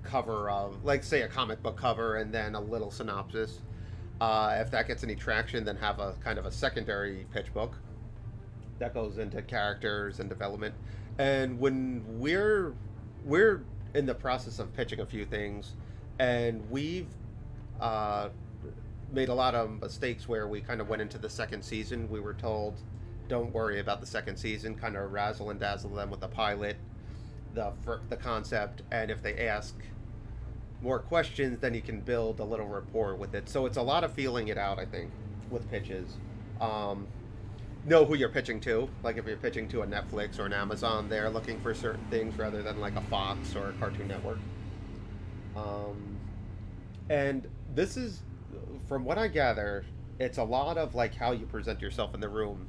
cover of, like, say, a comic book cover, and then a little synopsis. If that gets any traction, then have a kind of a secondary pitch book that goes into characters and development. And when we're in the process of pitching a few things, and we've made a lot of mistakes where we kind of went into the second season. We were told, don't worry about the second season, kind of razzle and dazzle them with the pilot, the concept, and if they ask more questions, then you can build a little rapport with it. So it's a lot of feeling it out, I think, with pitches. Know who you're pitching to. Like if you're pitching to a Netflix or an Amazon, they're looking for certain things rather than like a Fox or a Cartoon Network. And this is, from what I gather, it's a lot of like how you present yourself in the room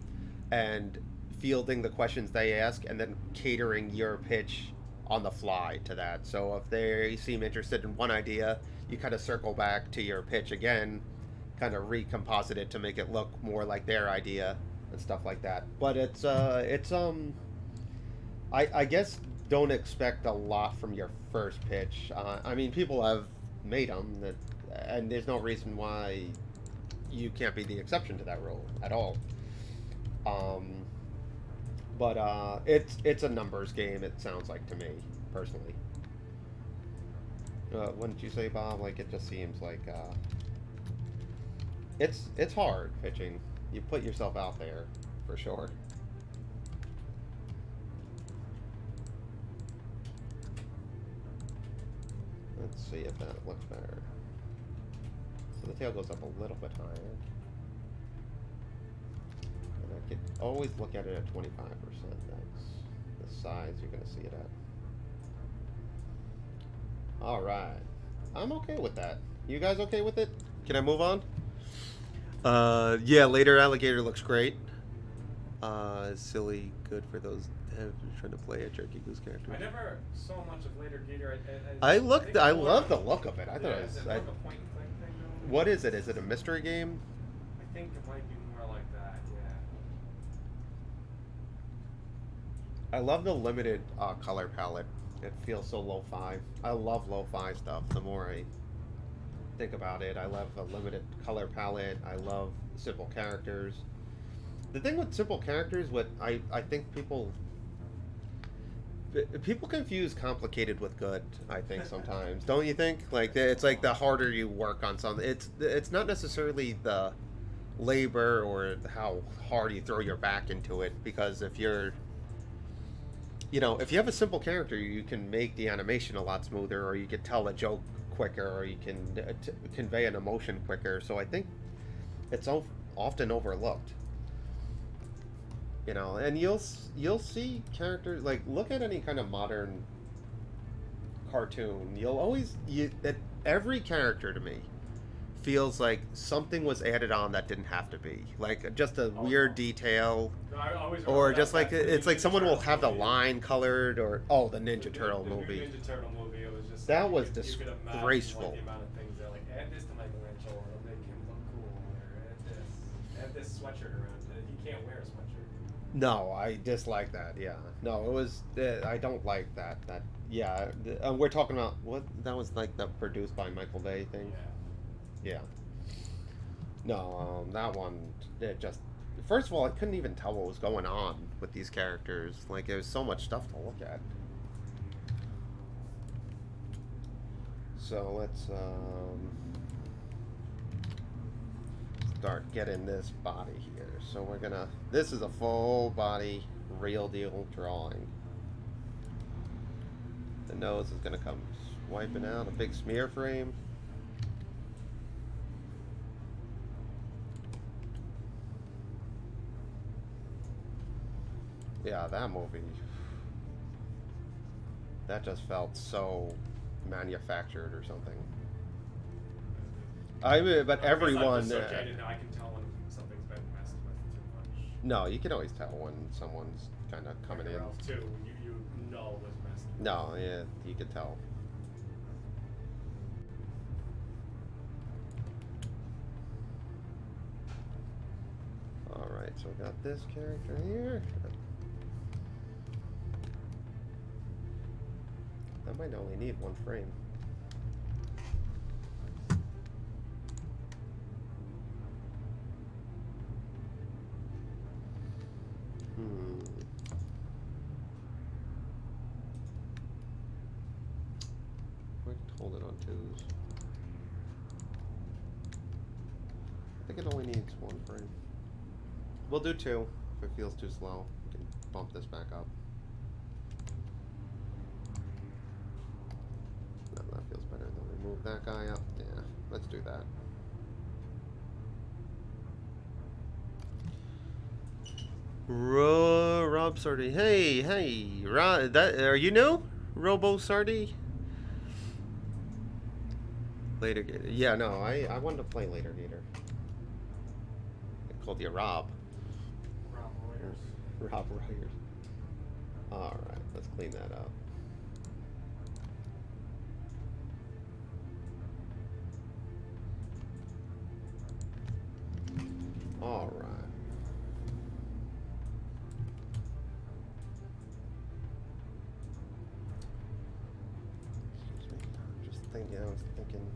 and fielding the questions they ask and then catering your pitch on the fly to that. So if they seem interested in one idea, you kind of circle back to your pitch again kind of recompose it to make it look more like their idea and stuff like that. But I guess don't expect a lot from your first pitch. I mean, people have made them, and there's no reason why you can't be the exception to that rule at all. Um, but it's a numbers game. It sounds like to me personally. Wouldn't you say, Bob? Like it just seems like it's hard pitching. You put yourself out there for sure. Let's see if that looks better. So the tail goes up a little bit higher. And I could always look at it at 25%. That's the size you're going to see it at. Alright. I'm okay with that. You guys okay with it? Can I move on? Yeah, later alligator looks great. Silly, good for those trying to play a jerky goose character. I never saw much of Later Gator. I love the look of it. I thought it was. Is it like a point and click thing though? What is it? Is it a mystery game? I think it might be more like that. Yeah. I love the limited color palette. It feels so lo-fi. I love lo-fi stuff. The more I think about it, I love a limited color palette. I love simple characters. The thing with simple characters, what I think people confuse complicated with good. I think sometimes, don't you think? Like it's like the harder you work on something, it's not necessarily the labor or how hard you throw your back into it. Because if you're, if you have a simple character, you can make the animation a lot smoother, or you can tell a joke quicker, or you can convey an emotion quicker. So I think it's often overlooked. And you'll see characters, like, look at any kind of modern cartoon. Every character to me feels like something was added on that didn't have to be. Like just a weird detail, or just like it's like someone will have the line colored, or the Ninja Turtle movie. The Ninja Turtle movie, it was just that was disgraceful. Like, the amount of things they're like, add this to Michelangelo, or it'll make him look cool, or add this sweatshirt around. He can't wear a sweatshirt. No, I dislike that. Yeah, no, it was. I don't like that. Yeah, we're talking about what that was like the produced by Michael Bay thing. Yeah. No, that one. It just. First of all, I couldn't even tell what was going on with these characters. Like, there was so much stuff to look at. So let's start getting this body here. So we're gonna. This is a full body, real deal drawing. The nose is gonna come swiping out, a big smear frame. Yeah, that movie. That just felt so manufactured or something. But everyone. I can tell when something's been messed with too much. No, you can always tell when someone's kind of coming in. Too, you know was messed with. No, yeah, you could tell. All right, so we got this character here. I might only need one frame. We can hold it on twos. I think it only needs one frame. We'll do two. If it feels too slow, we can bump this back up. No, that feels better. Then we move that guy up. Yeah, let's do that. Rob Sardi. Hey, Rob, are you new? Robo Sardi? Later Gator. Yeah, no, I wanted to play Later Gator. I called you Rob. Rob Rogers. Alright, let's clean that up. All right. Excuse me. Just thinking. I was thinking.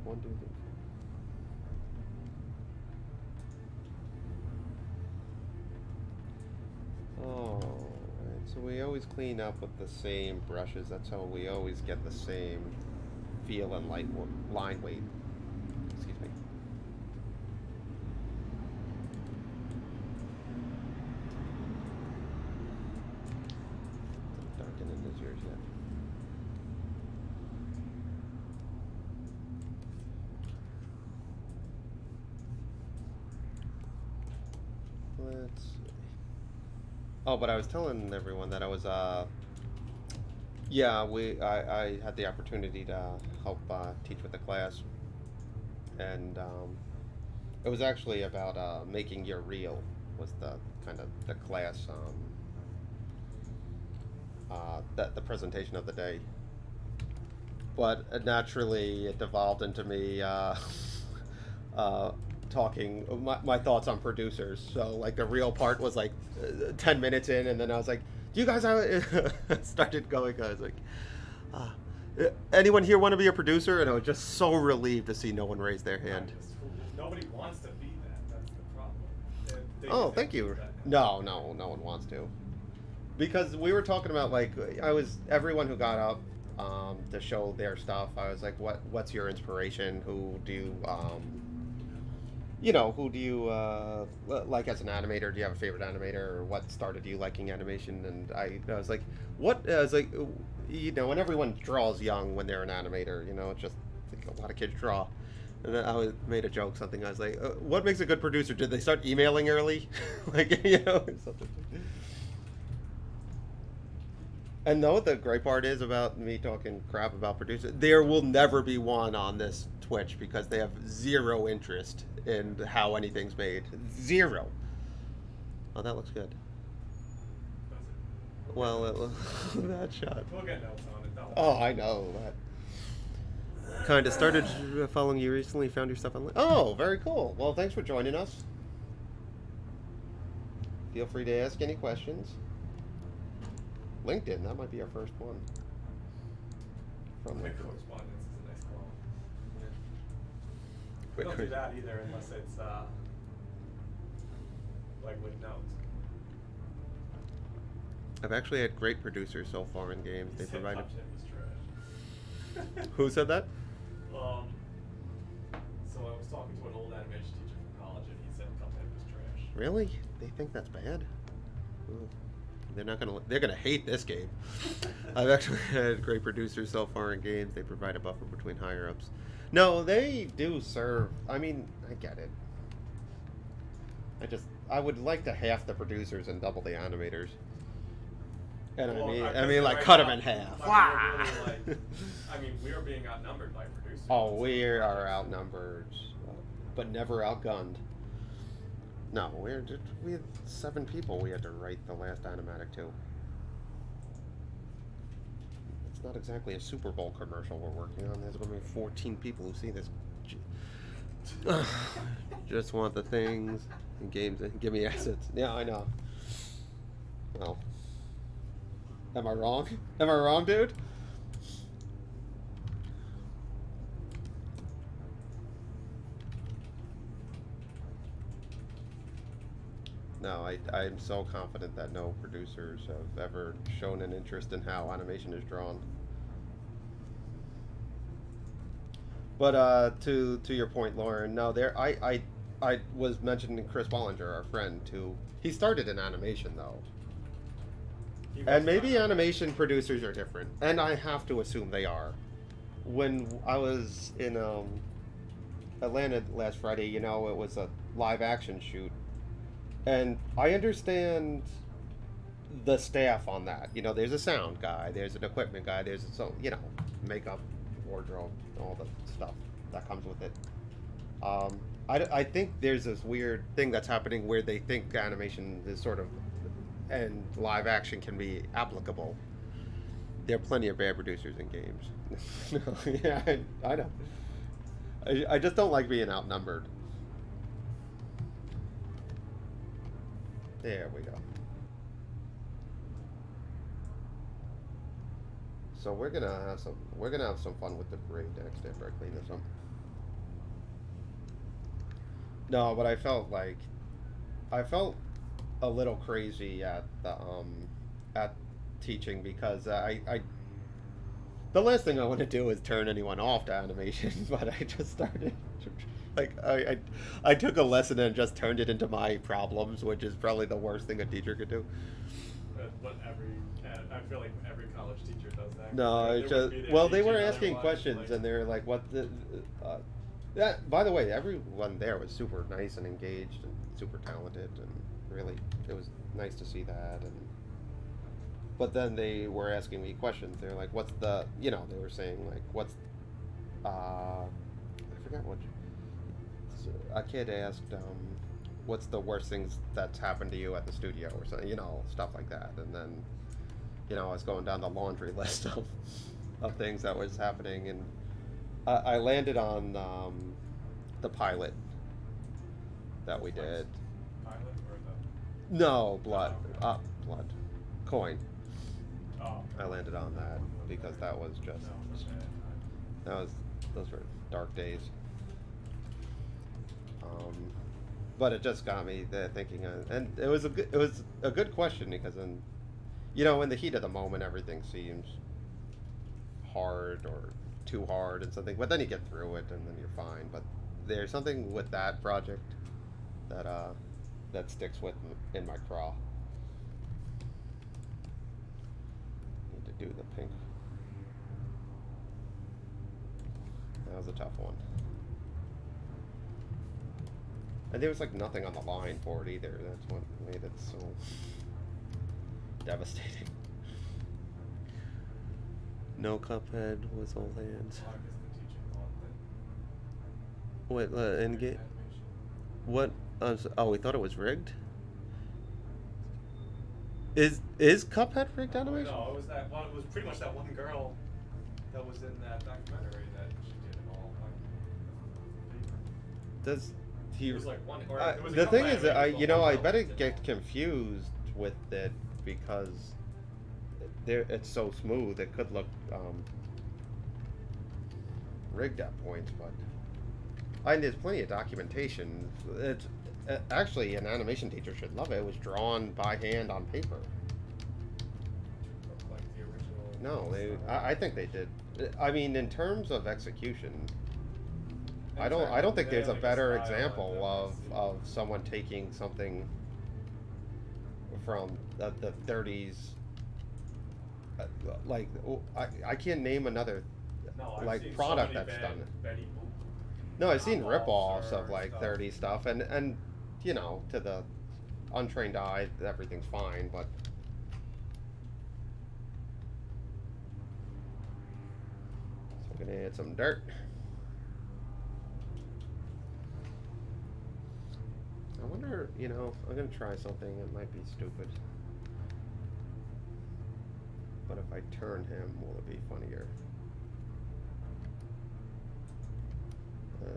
1, 2, 3, 4. Oh, right. So we always clean up with the same brushes. That's how we always get the same feel and line weight. Excuse me. Darken in his ears yet. Let's see. Oh, but I was telling everyone that I was yeah, I had the opportunity to help teach with the class, and it was actually about making your reel was the kind of the class the presentation of the day. But naturally, it devolved into me talking my thoughts on producers. So like the real part was like 10 minutes in, and then I was like, "Do you guys have?" Started going. I was like, "Anyone here want to be a producer?" And I was just so relieved to see no one raise their hand. Nobody wants to be that. That's the problem. Oh, thank you. No one wants to. Because we were talking about like everyone who got up to show their stuff. I was like, what's your inspiration? Who do you like as an animator? Do you have a favorite animator, or what started you liking animation? And I was like, what? I was like, when everyone draws young when they're an animator, it's just like a lot of kids draw. And then made a joke, something. I was like, what makes a good producer? Did they start emailing early? Like, something. And know what the great part is about me talking crap about producers? There will never be one on this Twitch because they have zero interest in how anything's made. Zero. Oh, that looks good. Well, that shot. We'll get notes on it, though. Oh, I know that. Kind of started following you recently. Found your stuff online. Oh, very cool. Well, thanks for joining us. Feel free to ask any questions. LinkedIn, that might be our first one. From Quick correspondence is a nice call. Yeah. We don't do that either unless it's like with notes. I've actually had great producers so far in games. They provided. Was trash. Who said that? So I was talking to an old animation teacher from college, and he said Cuphead was trash. Really? They think that's bad? Ooh. They're gonna hate this game. I've actually had great producers so far in games. They provide a buffer between higher ups. No, they do serve. I mean, I get it. I would like to half the producers and double the animators. And I mean, like cut them in half. We are being outnumbered by producers. Oh, we are outnumbered, but never outgunned. No, we had 7 people we had to write the last animatic to. It's not exactly a Super Bowl commercial we're working on. There's going to be 14 people who see this. Just want the things and games and give me assets. Yeah, I know. Well, am I wrong? Am I wrong, dude? No, I'm so confident that no producers have ever shown an interest in how animation is drawn. But to your point, Lauren, no, I was mentioning Chris Wallinger, our friend, who he started in animation though. And maybe animation producers are different, and I have to assume they are. When I was in Atlanta last Friday, it was a live action shoot. And I understand the staff on that. There's a sound guy, there's an equipment guy, there's makeup, wardrobe, all the stuff that comes with it. I think there's this weird thing that's happening where they think animation is sort of, and live action can be applicable. There are plenty of bad producers in games. Yeah, I know. I just don't like being outnumbered. There we go. So we're gonna have some fun with the parade next after I clean this up. No, but I felt a little crazy at teaching because I the last thing I want to do is turn anyone off to animation, but I just started like I took a lesson and just turned it into my problems, which is probably the worst thing a teacher could do. But I feel like every college teacher does that. No, They it's wouldn't just be there well, they were teaching asking otherwise, questions like- and they were like, "What the?" That by the way, everyone there was super nice and engaged and super talented and really it was nice to see that and. But then they were asking me questions. They're like, "What's the?" You know, they were saying like, "What's?" I forgot what. A kid asked, "What's the worst things that's happened to you at the studio?" or something, you know, stuff like that. And then, you know, I was going down the laundry list of things that was happening, and I landed on the pilot that we did. Pilot or No, blood. Oh, okay. Blood. Coin. Oh. I landed on that because that was just. No, Those were dark days. But it just got me there thinking, and it was a good question because then, you know, in the heat of the moment, everything seems hard or too hard and something, but then you get through it and then you're fine. But there's something with that project that that sticks with in my craw. Need to do the pink. That was a tough one. And there was like nothing on the line for it either. That's what made it so devastating. No Cuphead was all hands. Wait, and get what? Oh, we thought it was rigged. Is Cuphead rigged animation? No, it was that one. It was pretty much that one girl that was in that documentary that she did it all like paper. Does he? It was like one. Or it was a The couple thing is, that animators, but I one girl better did it get all. confused with it because it's so smooth. It could look rigged at points, but there's plenty of documentation. It's actually an animation teacher should love it. It was drawn by hand on paper. Like the original. No, I think they did. I mean, in terms of execution, I don't think there's a better example of someone taking something from the 30s. Like I can't name another No, I've like seen product so many that's bad done it. Betty Boop. No, I've seen knockoffs rip-offs or of like stuff. 30 stuff, and you know, to the untrained eye, everything's fine, but so we're gonna add some dirt. I wonder, you know, I'm gonna try something. It might be stupid, but if I turn him, will it be funnier?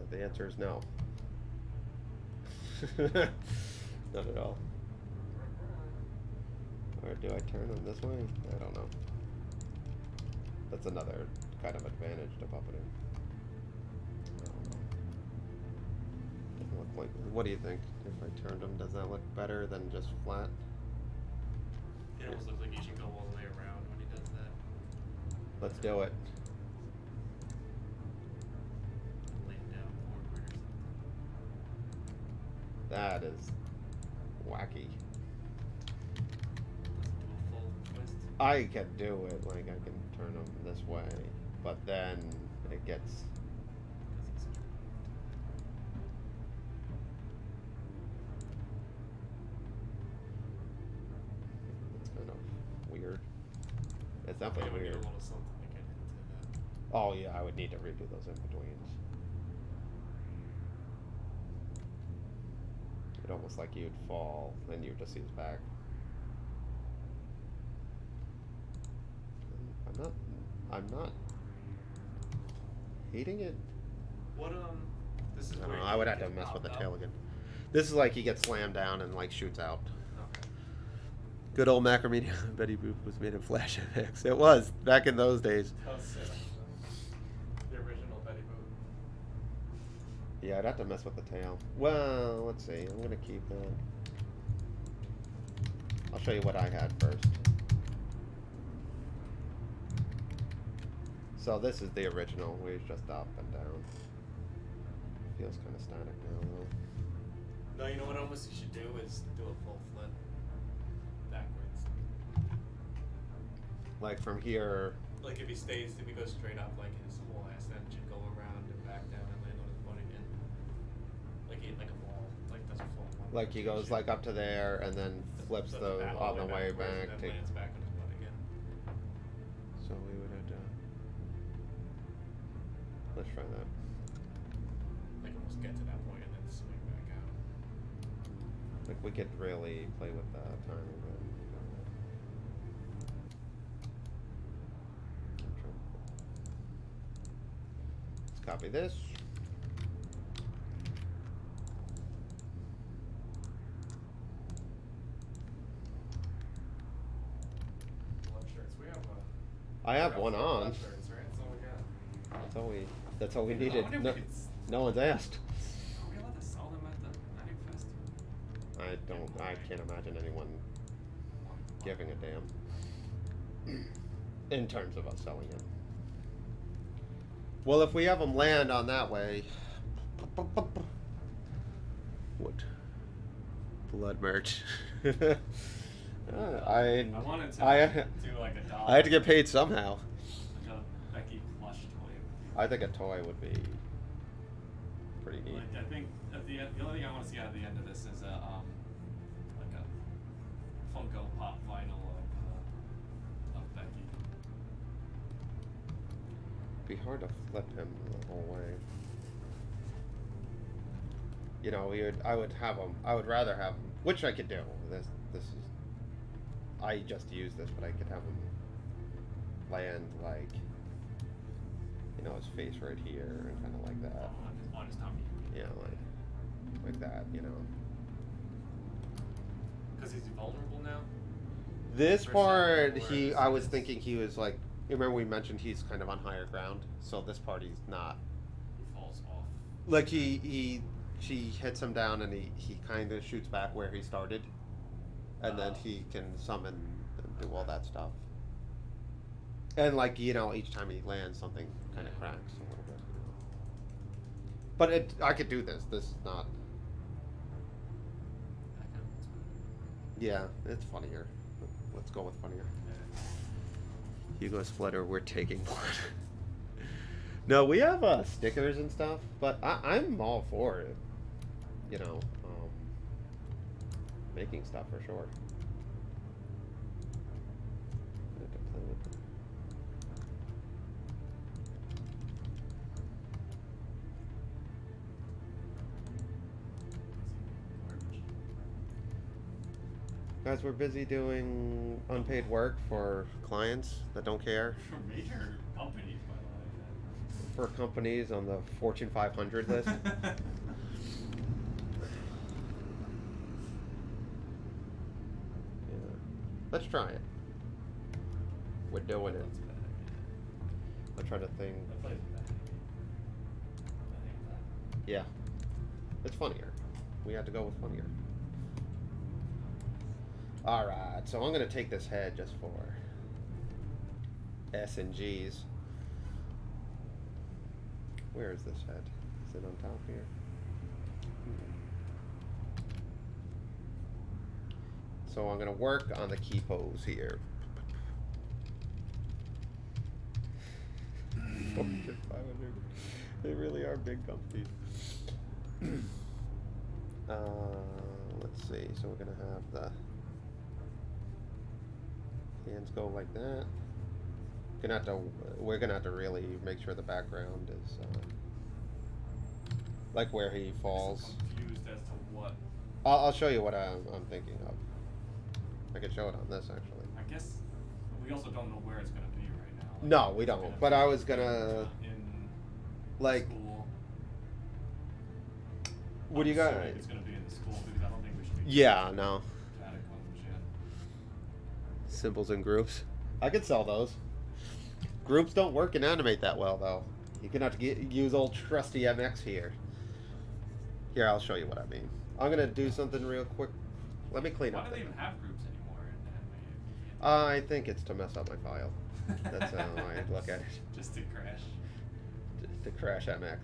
The answer is no. Not at all. Or do I turn him this way? I don't know. That's another kind of advantage to puppeting. I don't know. Doesn't look like. What do you think? If I turned him, does that look better than just flat? It almost looks like you should go all the way around when he does that. Let's do it. Lay it down forward or something. That is wacky. Do a full twist. I can do it, like I can turn them this way, but then it gets. Because he's It's kind of weird. It's Yeah, definitely we need weird. a little something to get into that. Oh yeah, I would need to redo those in betweens. It's almost like you'd fall and you would just see his back. I'm not hating it. What this is I don't where know. you I would have get to mess with the popped tail out? again. This is like he gets slammed down and like shoots out. Okay. Good old Macromedia Betty Boop was made in Flash FX. It was back in those days. Tell Sid the original Betty Boop. Yeah, I'd have to mess with the tail. Well, let's see. I'm gonna keep that. I'll show you what I had first. So this is the original, where it's just up and down. Feels kind of static now, though. No, you know what almost you should do is do a full flip backwards. Like from here. Like if he goes straight up, like his whole ass end should go around and back down and land on his butt again. Like a ball, like does a full one. Like he goes like up to there and then flips Does the back- on the way backwards back. and then lands back on his butt again. So we would have to. Let's try that. Like almost get to that point and then swing back out. Like we could really play with the timing. Let's copy this. Blood shirts. We have I have one four on. blood shirts, right? That's all we got. That's all we I needed. wonder if No, we could no one's asked. Are we allowed to sell them at the Night Fest? I can't imagine anyone giving a damn. In terms of us selling it. Well, if we have them land on that way. What? Blood merch. I wanted to do like a dollar. I had to get paid somehow. Like a Becky plush toy. I think a toy would be pretty neat. Like, I think at the only thing I want to see out of the end of this is like a Funko Pop vinyl of Becky. It'd be hard to flip him the whole way. You know, I would rather have him, which I could do. This is, I just use this, but I could have him land like, you know, his face right here and kind of like that. On his tummy. Yeah, like that, you know. Because he's vulnerable now? This Versus part, before, I was thinking he was like, remember we mentioned he's kind of on higher ground, so this part he's not. He falls off. Like she hits him down and he kind of shoots back where he started, and then he can summon and do all that stuff. And like, you know, each time he lands, something kind of cracks a little bit. But I could do this. This is not. That kind of looks better. Yeah, it's funnier. Let's go with funnier. Hugo Splitter, we're taking blood. No, we have stickers and stuff, but I'm all for it. You know, making stuff for sure. I have to play with them. Guys, we're busy doing unpaid work for clients that don't care. For major companies, by the way. For companies on the Fortune 500 list. Yeah. Let's try it. We're doing it. That's bad. I'm trying to think. That plays bad. I think that. Yeah. It's funnier. We had to go with funnier. Alright, so I'm going to take this head just for S and G's. Where is this head? Is it on top here? So I'm going to work on the key pose here. Fortune 500. They really are big companies. Let's see. So we're going to have the hands go like that. We're gonna have to really make sure the background is like where he falls. I'm confused as to what. I'll show you what I'm thinking of. I could show it on this actually. I guess we also don't know where it's gonna be right now. Like, No, we it's don't. gonna But be I was gonna in like school. What do you I'm got? assuming it's gonna be in the school because I don't think we should be. Yeah, no. Catacombs yet. Symbols and groups. I could sell those. Groups don't work in Animate that well, though. You're gonna have to use old trusty MX here. Here, I'll show you what I mean. I'm gonna do something real quick. Let me clean Why up. do they even have groups anymore in Animate? I think it's to mess up my file. That's how I look at it. Just to crash. Just to crash MX.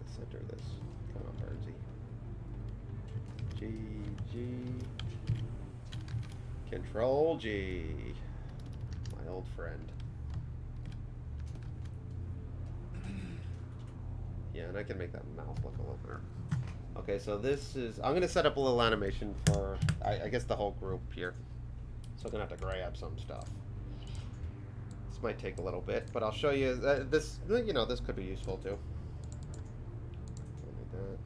Center this. Come on, Burnsy. G. Control G. My old friend. Yeah, and I can make that mouth look a little better. Okay, so this is... I'm going to set up a little animation for, I guess, the whole group here. So I'm going to have to grab some stuff. This might take a little bit, but I'll show you... this, you know, this could be useful, too. Like that.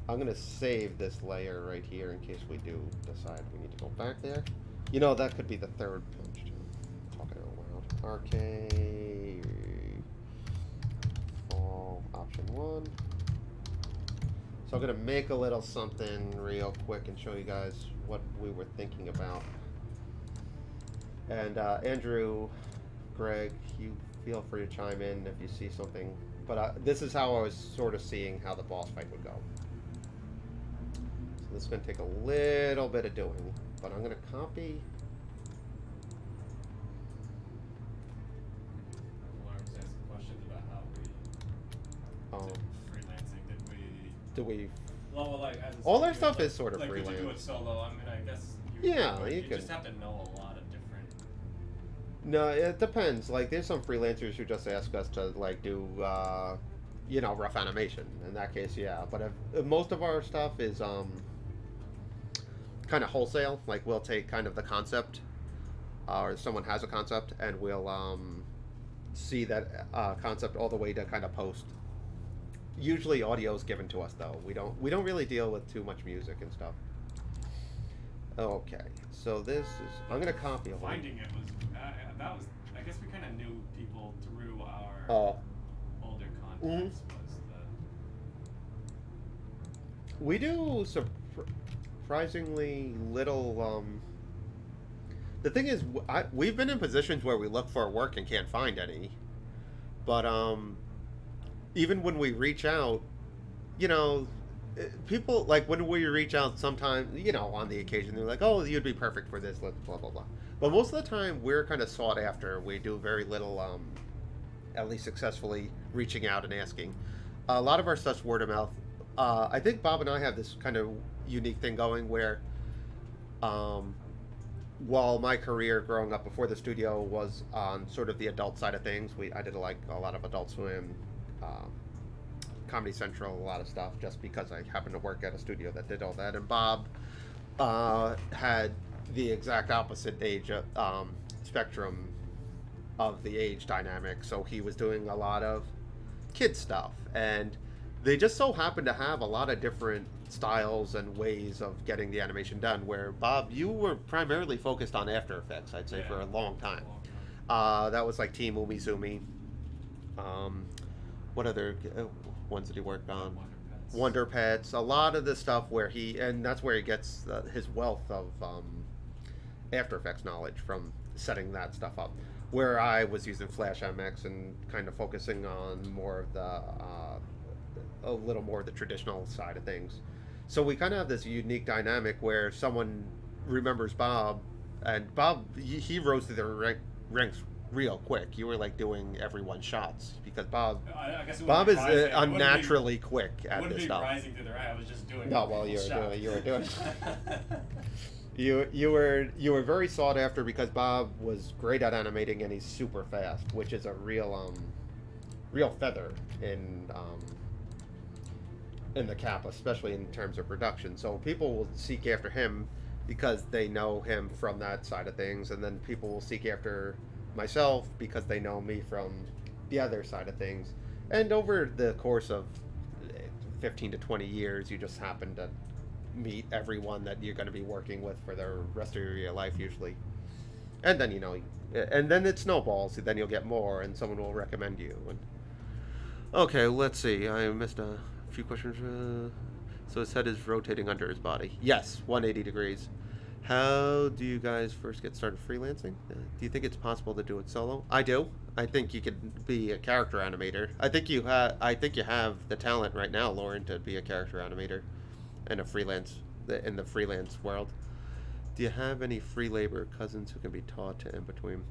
I'm going to save this layer right here in case we do decide we need to go back there. You know, that could be the third punch, too. Talking out loud. Arcade... Option 1. So I'm going to make a little something real quick and show you guys what we were thinking about. And Andrew, Greg, you feel free to chime in if you see something. But this is how I was sort of seeing how the boss fight would go. So this is going to take a little bit of doing, but I'm going to copy... Freelancing, do we? Well, like as all our stuff is sort of like, freelance. Could you do it solo? I mean, I guess. You just have to know a lot of different. No, it depends. Like, there's some freelancers who just ask us to like do, you know, rough animation. In that case, yeah. But if most of our stuff is kind of wholesale. Like, we'll take kind of the concept, or someone has a concept, and we'll see that concept all the way to kind of post. Usually audio is given to us, though. We don't really deal with too much music and stuff. Okay, so this is... I'm gonna copy a whole... Finding it was that was... I guess we kind of knew people through our older contacts. Was the... We do surprisingly little... The thing is, we've been in positions where we look for work and can't find any. But even when we reach out, you know, people, like, when we reach out sometimes, you know, on the occasion, they're like, oh, you'd be perfect for this, blah, blah, blah. But most of the time, we're kind of sought after. We do very little, at least successfully, reaching out and asking. A lot of our stuff's word of mouth. I think Bob and I have this kind of unique thing going where, while my career growing up before the studio was on sort of the adult side of things, I did like a lot of Adult Swim, Comedy Central, a lot of stuff, just because I happened to work at a studio that did all that. And Bob had the exact opposite age spectrum of the age dynamic, so he was doing a lot of kid stuff, and they just so happened to have a lot of different styles and ways of getting the animation done, where Bob, you were primarily focused on After Effects, I'd say, for a long time. That was like Team Umizoomi. What other ones did he work on? Wonder Pets. A lot of the stuff where and that's where he gets his wealth of After Effects knowledge, from setting that stuff up. Where I was using Flash MX and kind of focusing on more of the, a little more of the traditional side of things. So we kind of have this unique dynamic where someone remembers Bob, and Bob, he rose to the ranks real quick. You were like doing everyone's shots because Bob is unnaturally quick at this stuff. Rising to the right. I was just doing. No, well, you were doing. You were very sought after because Bob was great at animating and he's super fast, which is a real feather in the cap, especially in terms of production. So people will seek after him because they know him from that side of things, and then people will seek after myself because they know me from the other side of things. And over the course of 15 to 20 years, you just happen to meet everyone that you're going to be working with for the rest of your life, usually. And then, you know, and then it snowballs. Then you'll get more, and someone will recommend you. And okay, let's see. I missed a few questions. So his head is rotating under his body. Yes, 180 degrees. How do you guys first get started freelancing? Do you think it's possible to do it solo? I do. I think you could be a character animator. I think you have. I think you have the talent right now, Lauren, to be a character animator, and a freelance in the freelance world. Do you have any free labor cousins who can be taught to in between?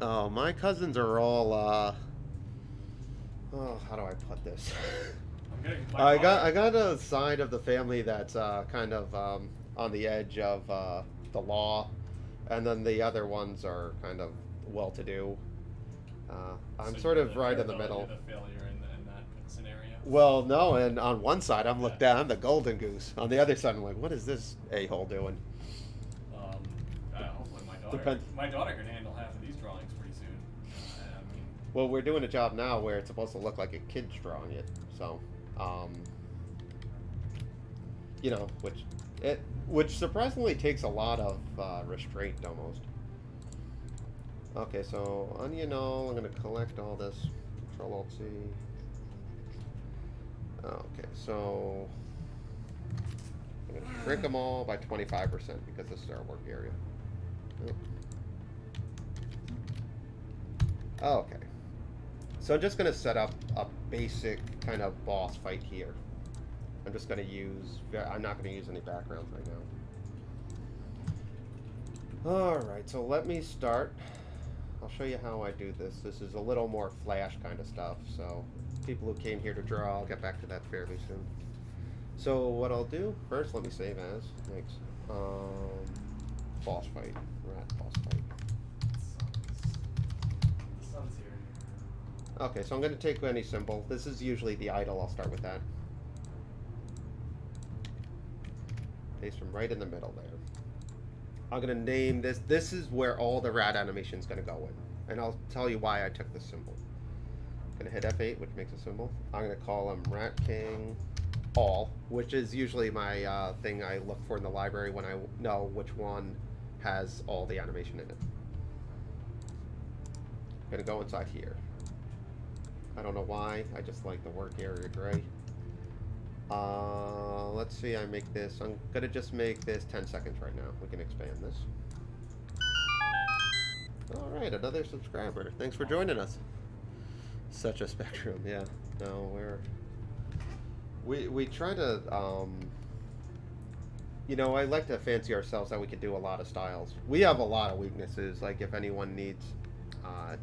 Oh, my cousins are all. Oh, how do I put this? I'm getting my I got a side of the family that's kind of on the edge of the law, and then the other ones are kind of well-to-do. I'm So sort you're of right you're in the middle. You're the failure in that scenario. Well, no, and on one side I'm looked down, I'm the golden goose. On the other side, I'm like, what is this a-hole doing? Hopefully Depends. my daughter can handle half of these drawings pretty soon. I mean, Well, we're doing a job now where it's supposed to look like a kid's drawing it, so, you know, which surprisingly takes a lot of restraint almost. Okay, so onion all, I'm gonna collect all this. Control Alt C. Okay, so I'm gonna shrink them all by 25% because this is our work area. Oh. Okay. So I'm just gonna set up a basic kind of boss fight here. I'm just gonna use. I'm not gonna use any backgrounds right now. All right. So let me start. I'll show you how I do this. This is a little more Flash kind of stuff. So people who came here to draw, I'll get back to that fairly soon. So what I'll do first, let me save as. Thanks. Boss fight. Rat boss fight. the sun's here. Okay, so I'm going to take any symbol. This is usually the idol. I'll start with that. Paste them right in the middle there. I'm going to name this. This is where all the rat animation is going to go in. And I'll tell you why I took this symbol. I'm going to hit F8, which makes a symbol. I'm going to call him Rat King All, which is usually my thing I look for in the library when I know which one has all the animation in it. I'm going to go inside here. I don't know why. I just like the work area gray. Let's see. I make this. I'm going to just make this 10 seconds right now. We can expand this. All right, another subscriber. Thanks for joining us. Such a spectrum. Yeah. No, we try to you know, I like to fancy ourselves that we could do a lot of styles. We have a lot of weaknesses. Like if anyone needs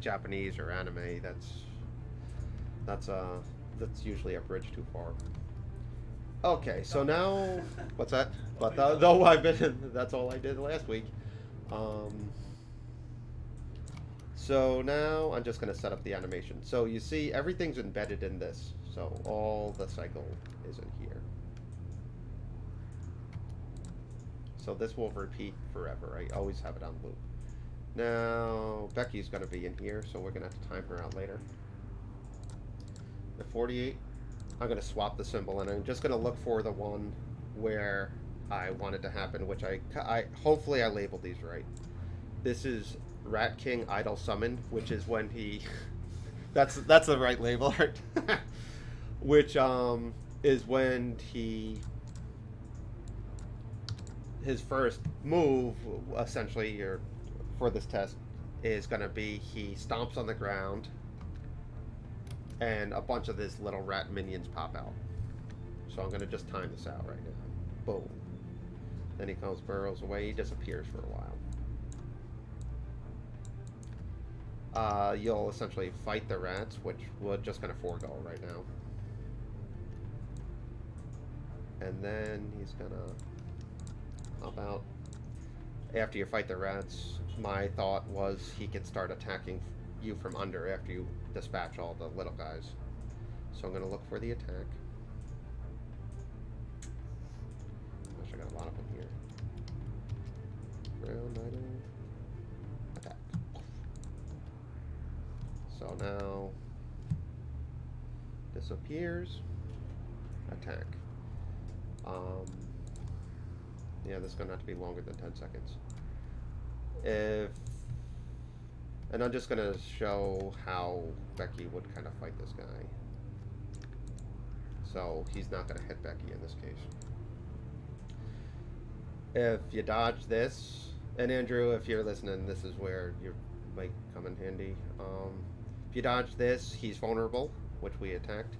Japanese or anime, that's usually a bridge too far. Okay, so now what's that? But though I've been, that's all I did last week. So now I'm just going to set up the animation. So you see everything's embedded in this. So all the cycle is in here. So this will repeat forever. I always have it on loop. Now Becky's going to be in here, so we're going to have to time her out later. The 48, I'm going to swap the symbol, and I'm just going to look for the one where I want it to happen, which I hopefully I labeled these right. This is Rat King Idol Summon, which is when he that's the right label art. Which is when his first move essentially for this test is going to be he stomps on the ground and a bunch of his little rat minions pop out. So I'm going to just time this out right now. Boom. Then he comes, burrows away, he disappears for a while. You'll essentially fight the rats, which we're just going to forego right now. And then he's going to hop out. After you fight the rats, my thought was he could start attacking you from under after you dispatch all the little guys. So I'm going to look for the attack. Gosh, I got a lot of them here. Ground idol. Attack. So now disappears. Attack. Yeah, this is going to have to be longer than 10 seconds. If And I'm just gonna show how Becky would kind of fight this guy. So he's not gonna hit Becky in this case. If you dodge this, and Andrew, if you're listening, this is where you might come in handy. If you dodge this, he's vulnerable, which we attacked.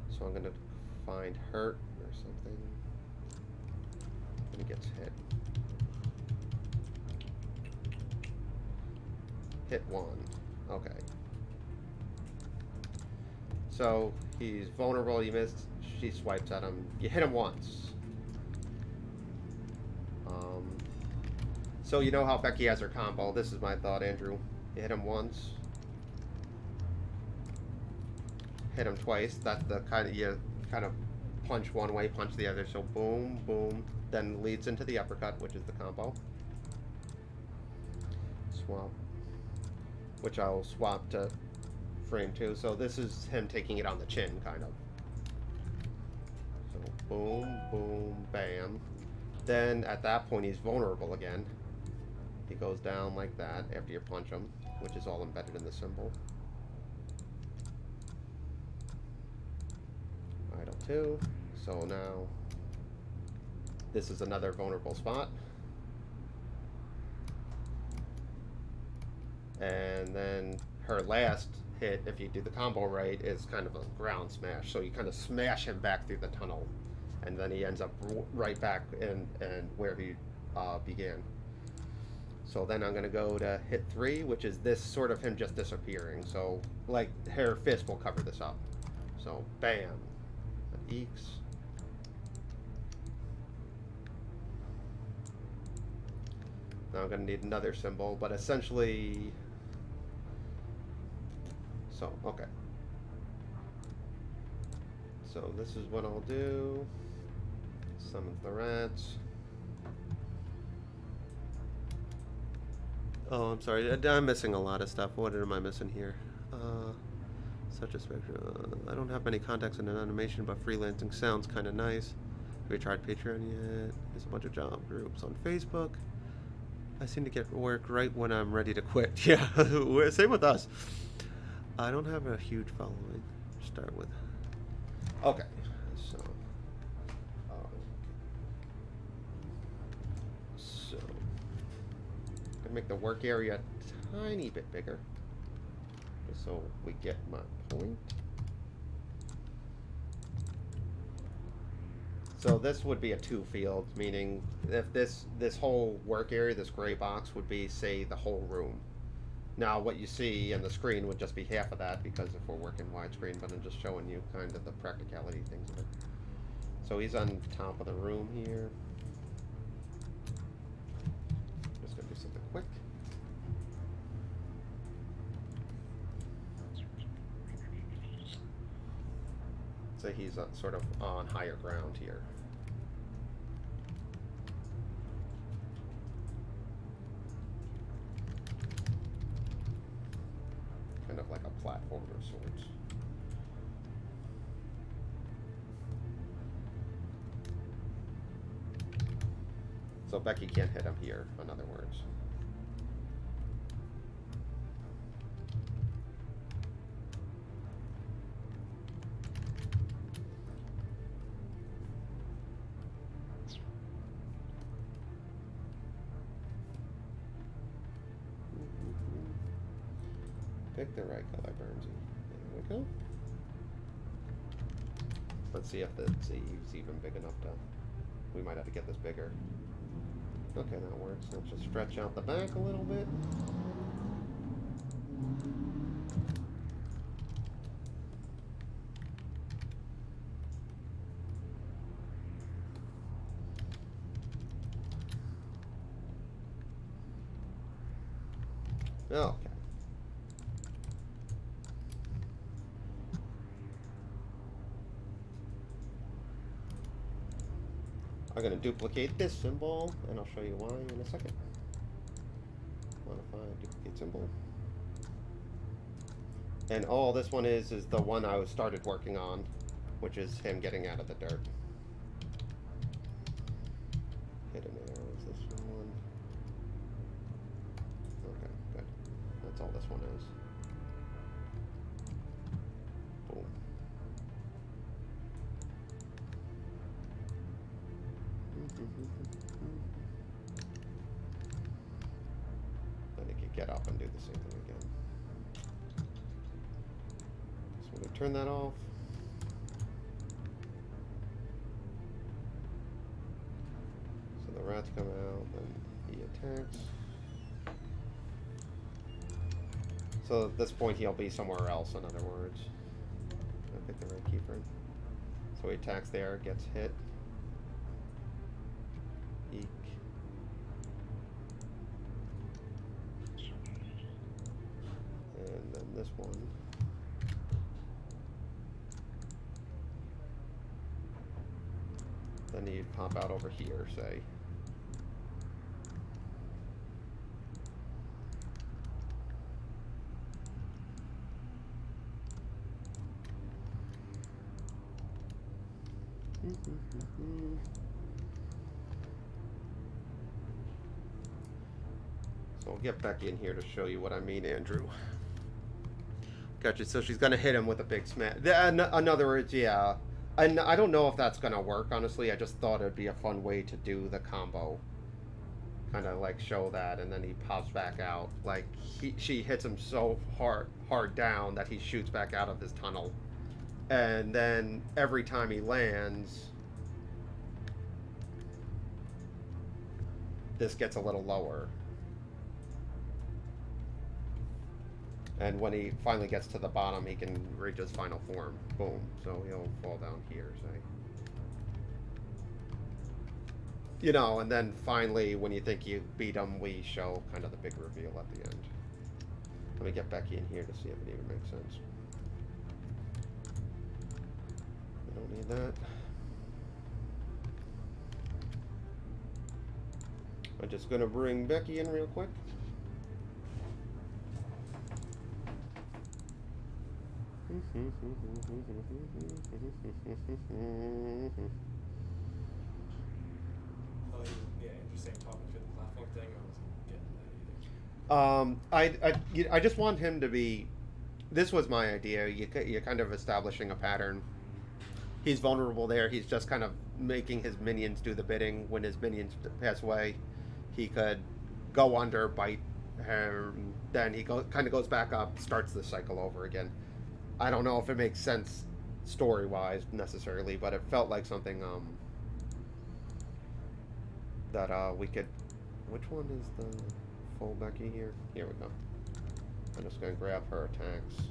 So I'm gonna find hurt or something. And he gets hit. Hit 1. Okay. So he's vulnerable, you missed, she swipes at him. You hit him once. So you know how Becky has her combo. This is my thought, Andrew. You hit him once. Hit him twice. That's the kind of, you kind of punch one way, punch the other. So boom, boom. Then leads into the uppercut, which is the combo. Swap. Which I'll swap to frame 2. So this is him taking it on the chin, kind of. So boom, boom, bam. Then at that point he's vulnerable again. He goes down like that after you punch him, which is all embedded in the symbol. Idle 2. So now this is another vulnerable spot. And then her last hit, if you do the combo right, is kind of a ground smash. So you kind of smash him back through the tunnel. And then he ends up right back in where he began. So then I'm going to go to hit 3, which is this sort of him just disappearing. So, like, her fist will cover this up. So, bam. Eeks. Now I'm going to need another symbol, but essentially... So, okay. So this is what I'll do. Summon the rats. Oh, I'm sorry. I'm missing a lot of stuff. What am I missing here? Such a spectrum. I don't have many contacts in an animation, but freelancing sounds kind of nice. Have you tried Patreon yet? There's a bunch of job groups on Facebook. I seem to get work right when I'm ready to quit. Yeah, same with us. I don't have a huge following to start with. Okay, so I'm gonna make the work area a tiny bit bigger, just so we get my point. So this would be a 2 field, meaning if this whole work area, this gray box, would be, say, the whole room. Now what you see on the screen would just be half of that, because if we're working widescreen, but I'm just showing you kind of the practicality things of it. So he's on top of the room here. Just gonna do something quick. So he's sort of on higher ground here. Kind of like a platform of sorts. So Becky can't hit him here, in other words. Pick the right color, Burnsy. There we go. Let's see if the eave's even big enough to... We might have to get this bigger. Okay, that works. Let's just stretch out the back a little bit. Okay. I'm going to duplicate this symbol, and I'll show you why in a second. Modify, duplicate symbol. And all this one is the one I started working on, which is him getting out of the dirt. Hidden arrow is this one. Okay, good. That's all Then he could get up and do the same thing again. So we turn that off. So the rats come out, then he attacks. So at this point he'll be somewhere else, in other words. I picked the right keyframe. So he attacks there, gets hit. Eek. And then this one. Then he'd pop out over here, say. So I'll get Becky in here to show you what I mean, Andrew. Gotcha. So she's gonna hit him with a big smash. In other words, yeah. And I don't know if that's gonna work, honestly. I just thought it'd be a fun way to do the combo. Kind of like show that, and then he pops back out. Like she hits him so hard down that he shoots back out of this tunnel. And then every time he lands, this gets a little lower. And when he finally gets to the bottom, he can reach his final form. Boom. So he'll fall down here, say. You know, and then finally, when you think you beat him, we show kind of the big reveal at the end. Let me get Becky in here to see if it even makes sense. We don't need that. I'm just going to bring Becky in real quick. Oh, yeah, interesting talking through the platform thing. I wasn't getting that either. I just want him to be. This was my idea. You're kind of establishing a pattern. He's vulnerable there. He's just kind of making his minions do the bidding. When his minions pass away, he could go under, bite, then he kind of goes back up, starts the cycle over again. I don't know if it makes sense story-wise necessarily, but it felt like something that we could. Which one is the full Becky here? Here we go. I'm just gonna grab her attacks.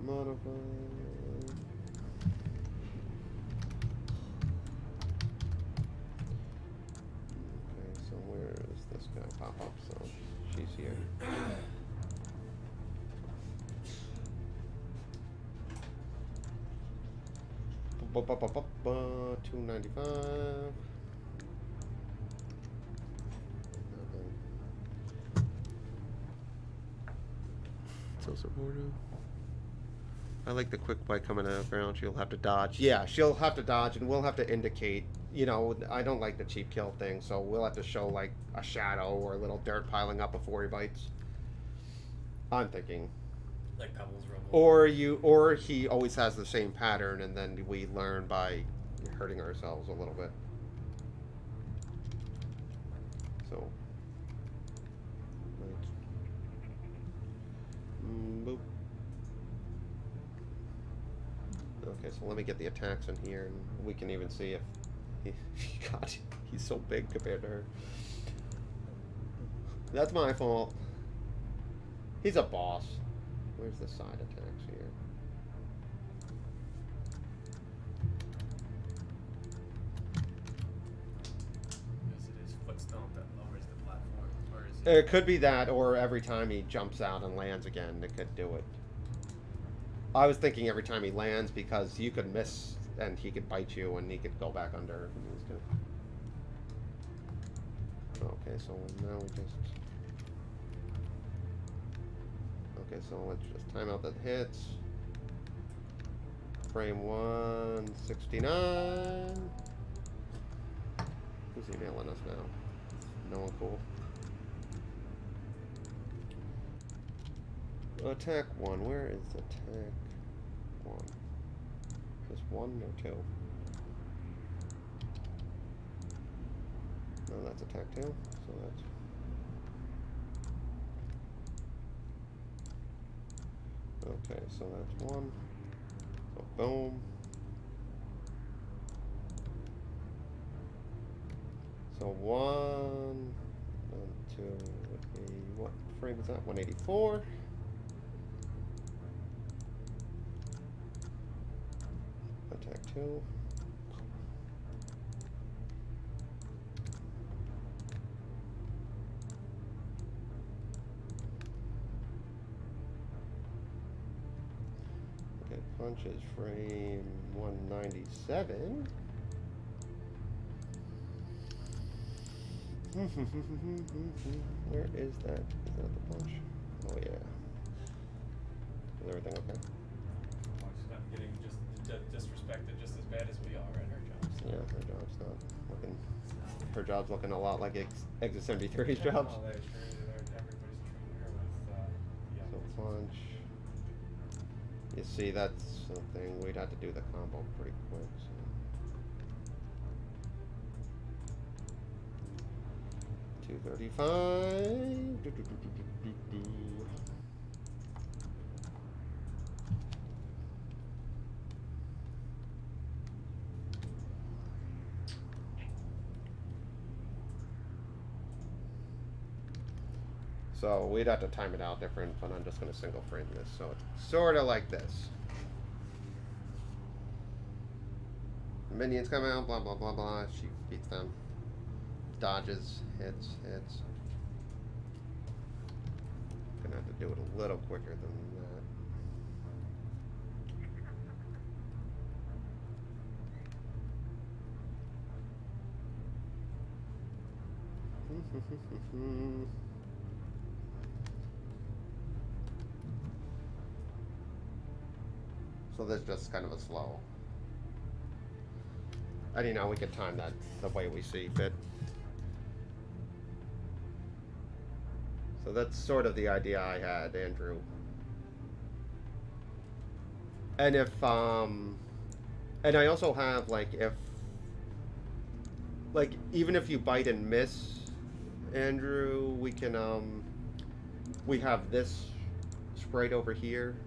Modify. Okay, so where is this gonna pop up? So she's here. $295. So supportive. I like the quick bite coming out of the ground. She'll have to dodge. Yeah, she'll have to dodge, and we'll have to indicate. You know, I don't like the cheap kill thing, so we'll have to show like a shadow or a little dirt piling up before he bites. I'm thinking. Like Pebbles Rumble. Or he always has the same pattern, and then we learn by hurting ourselves a little bit. So. Boop. Okay, so let me get the attacks in here, and we can even see if God, he's so big compared to her. That's my fault. He's a boss. Where's the side attacks here? Is it his foot stomp that lowers the platform, or is it? It could be that, or every time he jumps out and lands again, it could do it. I was thinking every time he lands, because you could miss and he could bite you and he could go back under. Okay, so now we just. Okay, so let's just time out the hits. frame 169. Who's emailing us now? No one cool. Attack 1. Where is attack 1? Is this 1 or 2? No, that's attack 2. So that's... Okay, so that's 1. So boom. So 1 and 2 would be, what frame is that? 184. Attack 2. Okay, punch is frame 197. Where is that? Is that the punch? Oh yeah. Is everything okay? She's not getting just disrespected just as bad as we are at her jobs. Yeah, her job's not looking. Her job's looking a lot like Exit 73's jobs. Well, everybody's treating her with So punch. You see, that's something we'd have to do the combo pretty quick. So. $235. So we'd have to time it out different, but I'm just going to single frame this. So it's sort of like this. Minions come out, blah, blah, blah, blah. She beats them. Dodges, hits. Gonna have to do it a little quicker than that. So this is just kind of a slow. And you know, we could time that the way we see fit. So that's sort of the idea I had, Andrew. And if, and I also have, like, even if you bite and miss, Andrew, we can, we have this sprite over here.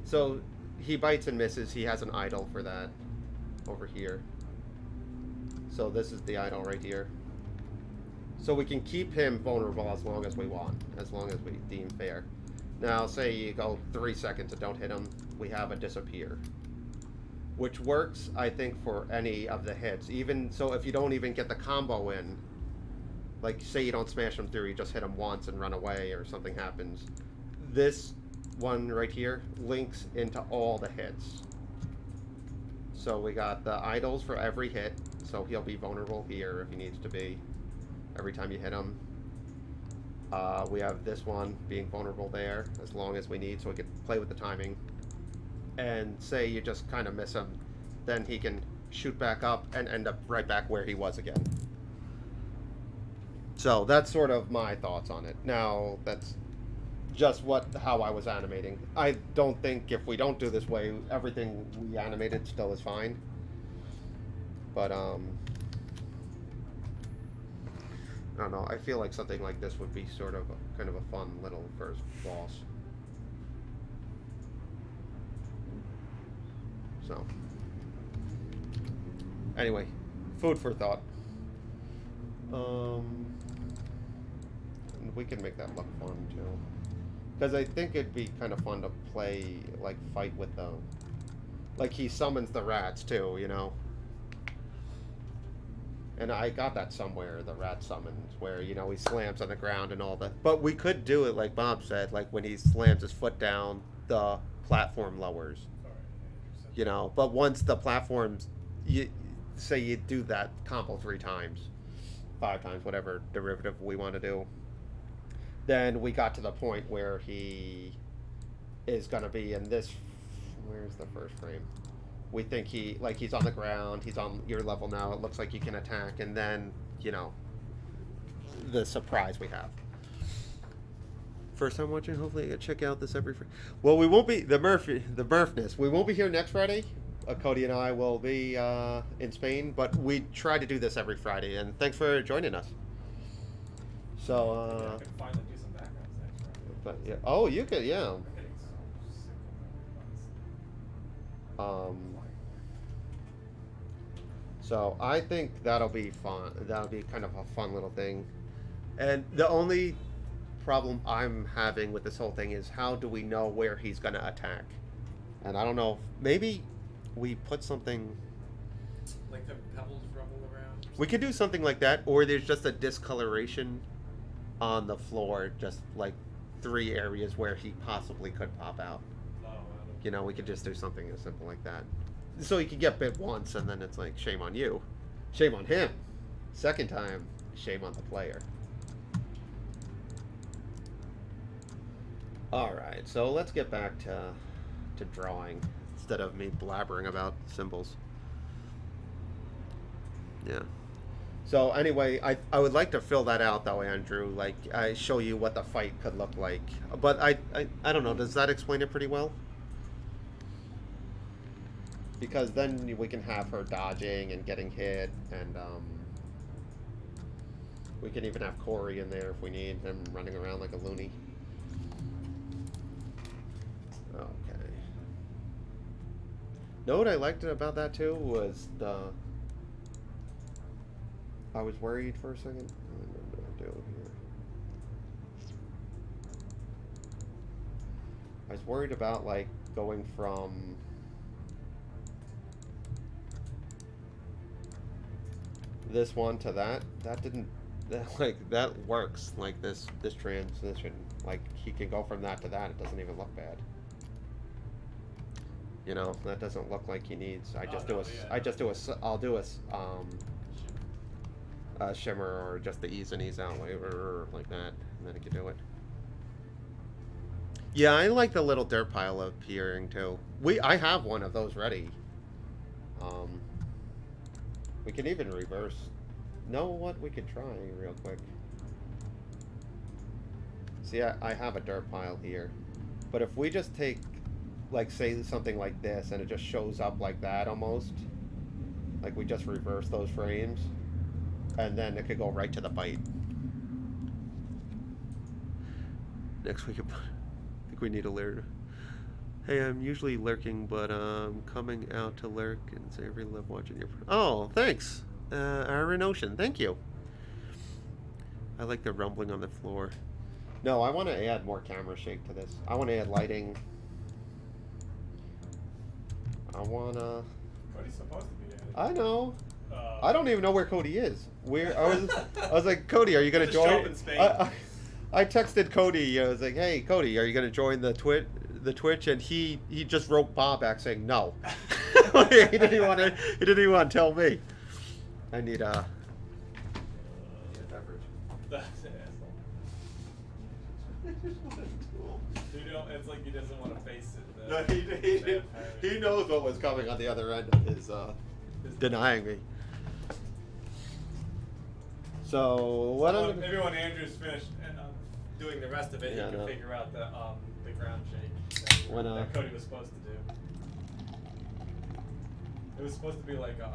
So he bites and misses, he has an idol for that over here. So this is the idol right here. So we can keep him vulnerable as long as we want, as long as we deem fair. Now, say you go 3 seconds and don't hit him, we have a disappear. Which works, I think, for any of the hits. Even so, if you don't even get the combo in, like say you don't smash him through, you just hit him once and run away or something happens. This one right here links into all the hits. So we got the idols for every hit, so he'll be vulnerable here if he needs to be. Every time you hit him. We have this one being vulnerable there as long as we need, so we can play with the timing. And say you just kind of miss him, then he can shoot back up and end up right back where he was again. So that's sort of my thoughts on it. Now, that's just how I was animating. I don't think if we don't do this way, everything we animated still is fine. But, I don't know, I feel like something like this would be sort of kind of a fun little first boss. So, anyway, food for thought. We can make that look fun too. Because I think it'd be kind of fun to play, like, fight with them. Like, he summons the rats too, you know? And I got that somewhere, the rat summons, where, you know, he slams on the ground and all that. But we could do it, like Bob said, like when he slams his foot down, the platform lowers. You know, but once the platforms, you say you do that combo 3 times, 5 times, whatever derivative we want to do, then we got to the point where he is going to be in this Where's the first frame? We think he's on the ground, he's on your level now, it looks like you can attack, and then, you know, the surprise we have. First time watching, hopefully I can check out this every Friday. Well, we won't be, the Murphness, we won't be here next Friday. Cody and I will be in Spain, but we try to do this every Friday, and thanks for joining us. So, I could finally do some backgrounds next Friday. but, yeah. Oh, you could, yeah. I'm getting so sick of it, So I think that'll be fun. That'll be kind of a fun little thing. And the only problem I'm having with this whole thing is how do we know where he's going to attack? And I don't know. Maybe we put something. Like the pebbles rumble around. We could do something like that, or there's just a discoloration on the floor, just like 3 areas where he possibly could pop out. Oh, You know, we could just do something as simple like that. So he could get bit once, and then it's like, shame on you. Shame on him. Second time, shame on the player. Alright, so let's get back to drawing, instead of me blabbering about symbols. Yeah. So anyway, I would like to fill that out, though, Andrew. Like, I show you what the fight could look like. But I don't know, does that explain it pretty well? Because then we can have her dodging and getting hit, and we can even have Corey in there if we need him running around like a loony. Okay. Know what I liked about that too was I was worried for a second. What did I do here? I was worried about like going from this one to that didn't that works like this transition, like he can go from that to that. It doesn't even look bad, you know. That doesn't look like he needs. I'll do a shimmer or just the ease and ease out like that, and then it can do it. Yeah, I like the little dirt pile appearing too. I have one of those ready. We can even reverse. Know what? We could try real quick. See, I have a dirt pile here. But if we just take, like, say something like this, and it just shows up like that almost. Like, we just reverse those frames. And then it could go right to the bite. Next we could... I think we need a lurk. Hey, I'm usually lurking, but I'm coming out to lurk, and say I really love watching your... Oh, thanks! Aaron Ocean, thank you. I like the rumbling on the floor. No, I want to add more camera shake to this. I want to add lighting. I want to... Cody's supposed to be there. I know. I don't even know where Cody is. I was like, Cody, are you going to Just show join? up in Spain. I texted Cody. I was like, hey, Cody, are you going to join the Twitch? And he just wrote Bob back saying no. he didn't even want to tell me. I need a beverage. That's an asshole. It's like he doesn't want to face it. No, he knows what was coming on the other end of his denying me. So what? Maybe when Andrew's finished and doing the rest of it, Yeah, you can no. figure out the ground shake that Cody was supposed to do. It was supposed to be like a.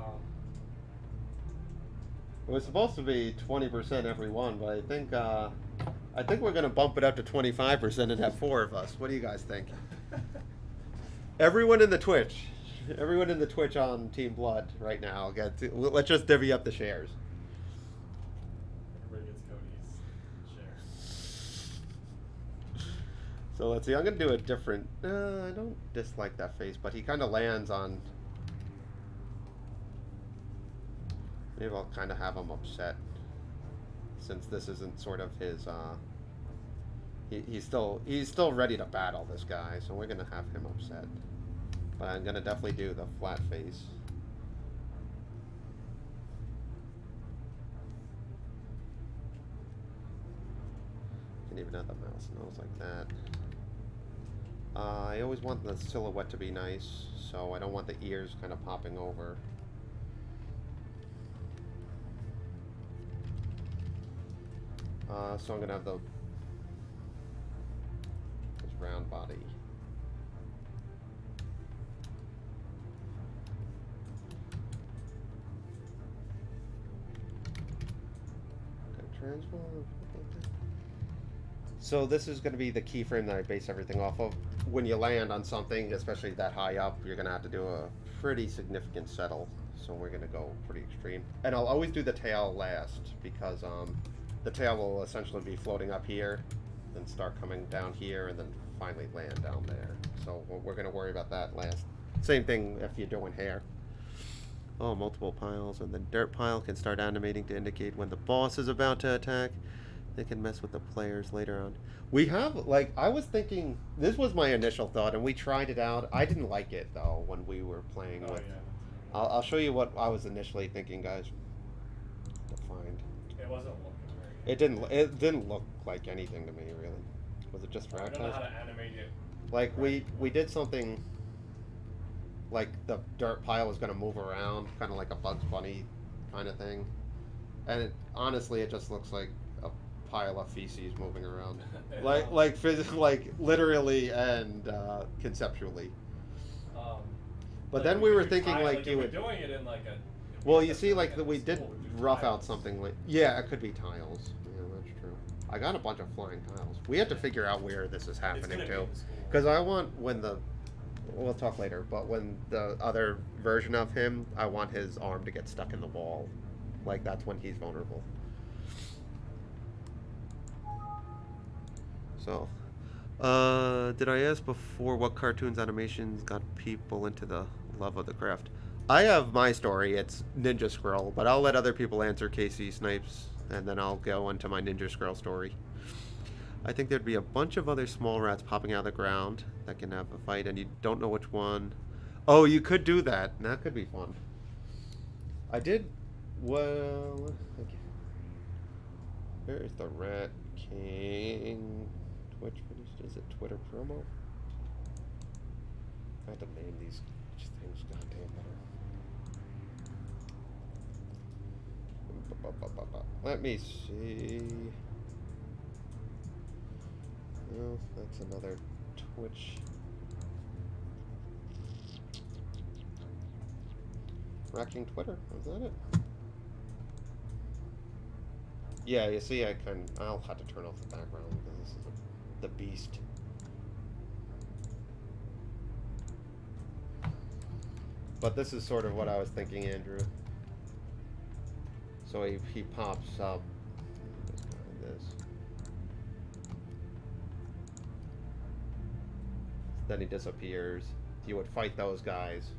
It was supposed to be 20% every one, but I think we're gonna bump it up to 25% and have 4 of us. What do you guys think? Everyone in the Twitch on Team Blood right now. Let's just divvy up the shares. Everybody gets Cody's share. So let's see. I'm gonna do a different. I don't dislike that face, but he kind of lands on. Maybe I'll kind of have him upset, since this isn't sort of his. He's still ready to battle this guy, so we're gonna have him upset. But I'm gonna definitely do the flat face. Can even have the mouse nose like that. I always want the silhouette to be nice, so I don't want the ears kind of popping over. So I'm gonna have this round body. Transform. So this is going to be the keyframe that I base everything off of. When you land on something, especially that high up, you're going to have to do a pretty significant settle. So we're going to go pretty extreme. And I'll always do the tail last because the tail will essentially be floating up here, then start coming down here, and then finally land down there. So we're going to worry about that last. Same thing if you're doing hair. Oh, multiple piles, and the dirt pile can start animating to indicate when the boss is about to attack. They can mess with the players later on. We have, like, I was thinking, this was my initial thought, and we tried it out. I didn't like it, though, when we were playing with... Yeah. I'll show you what I was initially thinking, guys. To find. It wasn't looking very good. It didn't look like anything to me, really. Was it just I fractals? don't know how to animate it. Like, we did something... Like, the dirt pile was going to move around, kind of like a Bugs Bunny kind of thing. And honestly, it just looks like a pile of feces moving around. like literally and conceptually. But then we were thinking like you would... doing it in like a... Well, you see, like, we did rough out something like... Yeah, it could be tiles. Yeah, that's true. I got a bunch of flying tiles. We have to figure out where this is happening, too. Because I want when the... We'll talk later, but when the other version of him, I want his arm to get stuck in the wall. Like, that's when he's vulnerable. So, did I ask before what cartoons animations got people into the love of the craft? I have my story, it's Ninja Scroll, but I'll let other people answer Casey Snipes, and then I'll go into my Ninja Scroll story. I think there'd be a bunch of other small rats popping out of the ground that can have a fight, and you don't know which one. Oh, you could do that. That could be fun. I did... Well... Okay. Where's the Rat King? Twitch... Is it Twitter promo? I have to name these things goddamn better. Let me see... Well, that's another Twitch. Racking Twitter, is that it? Yeah, you see, I'll have to turn off the background because this is the beast. But this is sort of what I was thinking, Andrew. So he pops up. This. Then he disappears. You would fight those guys.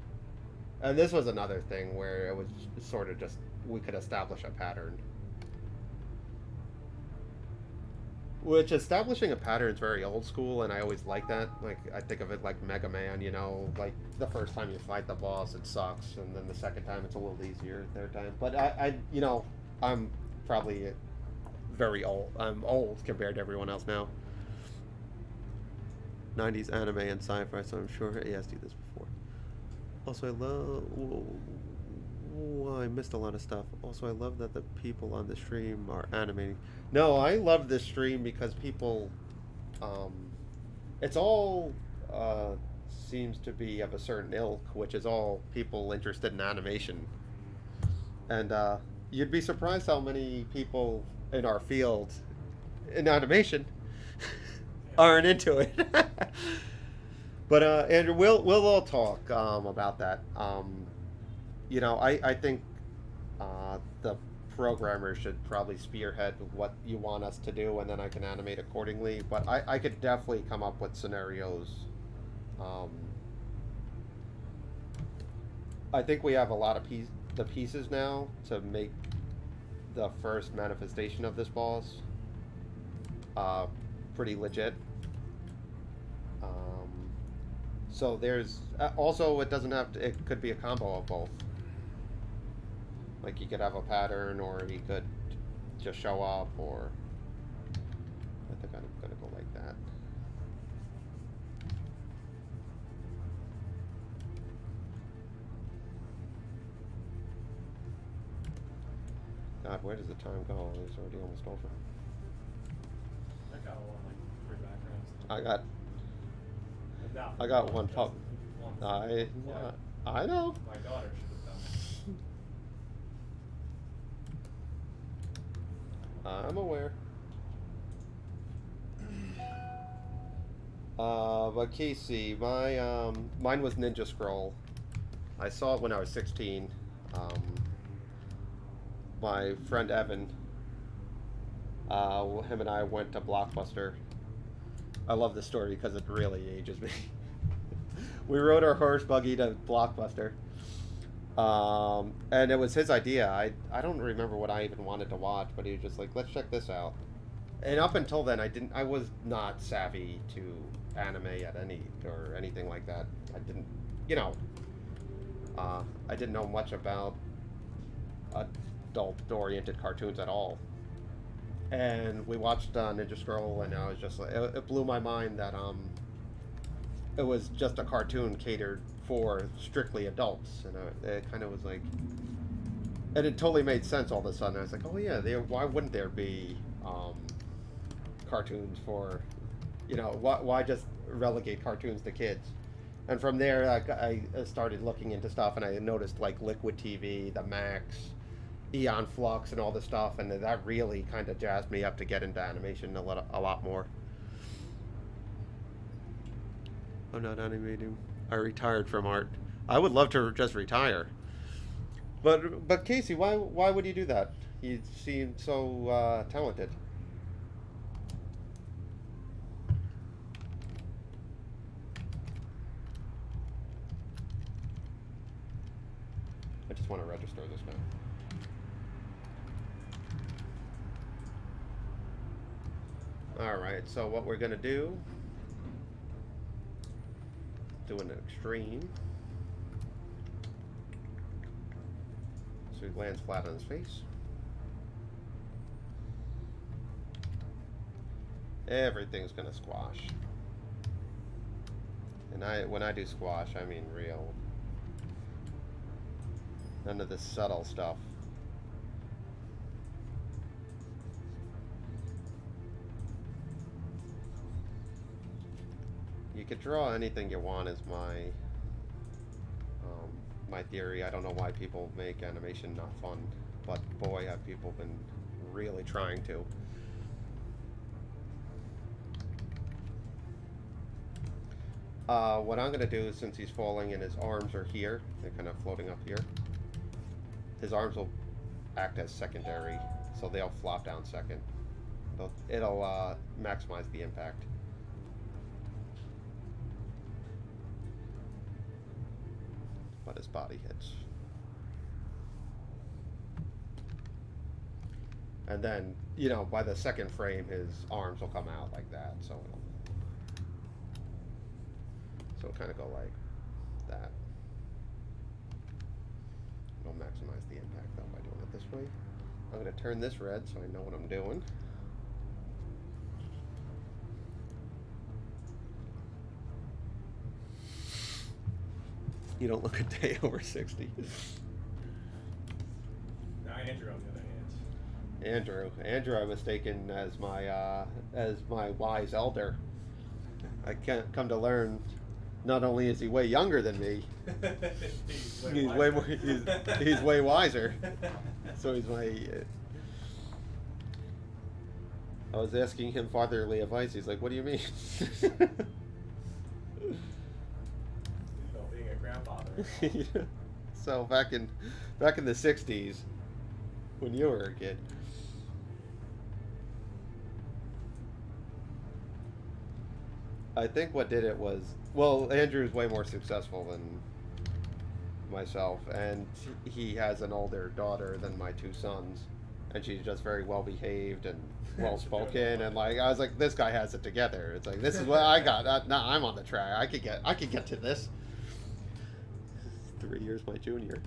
And this was another thing where it was sort of just, we could establish a pattern. Which, establishing a pattern is very old school, and I always like that. Like, I think of it like Mega Man, you know, like, the first time you fight the boss, it sucks, and then the second time it's a little easier, third time. But I you know, I'm probably very old. I'm old compared to everyone else now. 90s anime and sci-fi, so I'm sure he asked you this before. Also, I love... I missed a lot of stuff. Also, I love that the people on the stream are animating. No, I love this stream because people... it's all... seems to be of a certain ilk, which is all people interested in animation. And you'd be surprised how many people in our field in animation aren't into it. But Andrew, we'll all talk about that. You know, I think the programmer should probably spearhead what you want us to do, and then I can animate accordingly. But I could definitely come up with scenarios. I think we have a lot of the pieces now to make the first manifestation of this boss pretty legit. So there's also, it doesn't have to, it could be a combo of both. Like, you could have a pattern, or he could just show up, or I think I'm gonna go like that. God, where does the time go? It's already almost over. I got a lot of like free backgrounds. I got one pub. Like, I know. my daughter should have done it. I'm aware. But Casey, mine was Ninja Scroll. I saw it when I was 16. My friend Evan, him and I went to Blockbuster. I love this story because it really ages me. We rode our horse buggy to Blockbuster. And it was his idea. I don't remember what I even wanted to watch, but he was just like, let's check this out. And up until then, I was not savvy to anime or anything like that. I didn't, I didn't know much about adult-oriented cartoons at all. And we watched Ninja Scroll, and I was just like, it blew my mind that it was just a cartoon catered for strictly adults, and it kind of was like, and it totally made sense all of a sudden. I was like, oh yeah, why wouldn't there be cartoons for, why just relegate cartoons to kids? And from there, I started looking into stuff, and I noticed like Liquid TV, the Max, Eon Flux, and all this stuff, and that really kind of jazzed me up to get into animation a lot more. I'm not animating. I retired from art. I would love to just retire. But Casey, why would you do that? You seem so talented. I just want to register this now. Alright, so what we're going to do an extreme. So he lands flat on his face. Everything's going to squash. And when I do squash, I mean real. None of this subtle stuff. You could draw anything you want is my theory. I don't know why people make animation not fun, but boy, have people been really trying to. What I'm going to do is, since he's falling and his arms are here, they're kind of floating up here, his arms will act as secondary, so they'll flop down second. It'll maximize the impact. But his body hits. And then, by the second frame, his arms will come out like that, so it'll kind of go like that. It'll maximize the impact, though, by doing it this way. I'm going to turn this red so I know what I'm doing. You don't look a day over 60. Now Andrew, on the other hand. Andrew, I was taken as my wise elder. I can't come to learn. Not only is he way younger than me, he's way more. He's way wiser. So he's my. I was asking him fatherly advice. He's like, "What do you mean?" Being a grandfather. Yeah. So back in the 60s, when you were a kid. I think what did it was, well, Andrew's way more successful than myself, and he has an older daughter than my two sons, and she's just very well behaved and well spoken, and like I was like, this guy has it together. It's like, this is what I got. Now I'm on the track. I could get to this. 3 years my junior.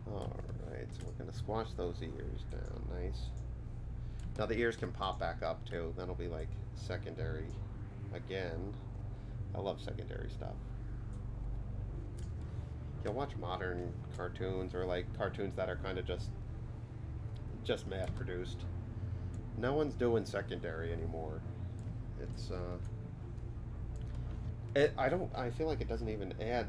Alright, so we're going to squash those ears down. Nice. Now the ears can pop back up too. That'll be like secondary again. I love secondary stuff. You'll watch modern cartoons or like cartoons that are kind of just mass produced. No one's doing secondary anymore. It's I feel like it doesn't even add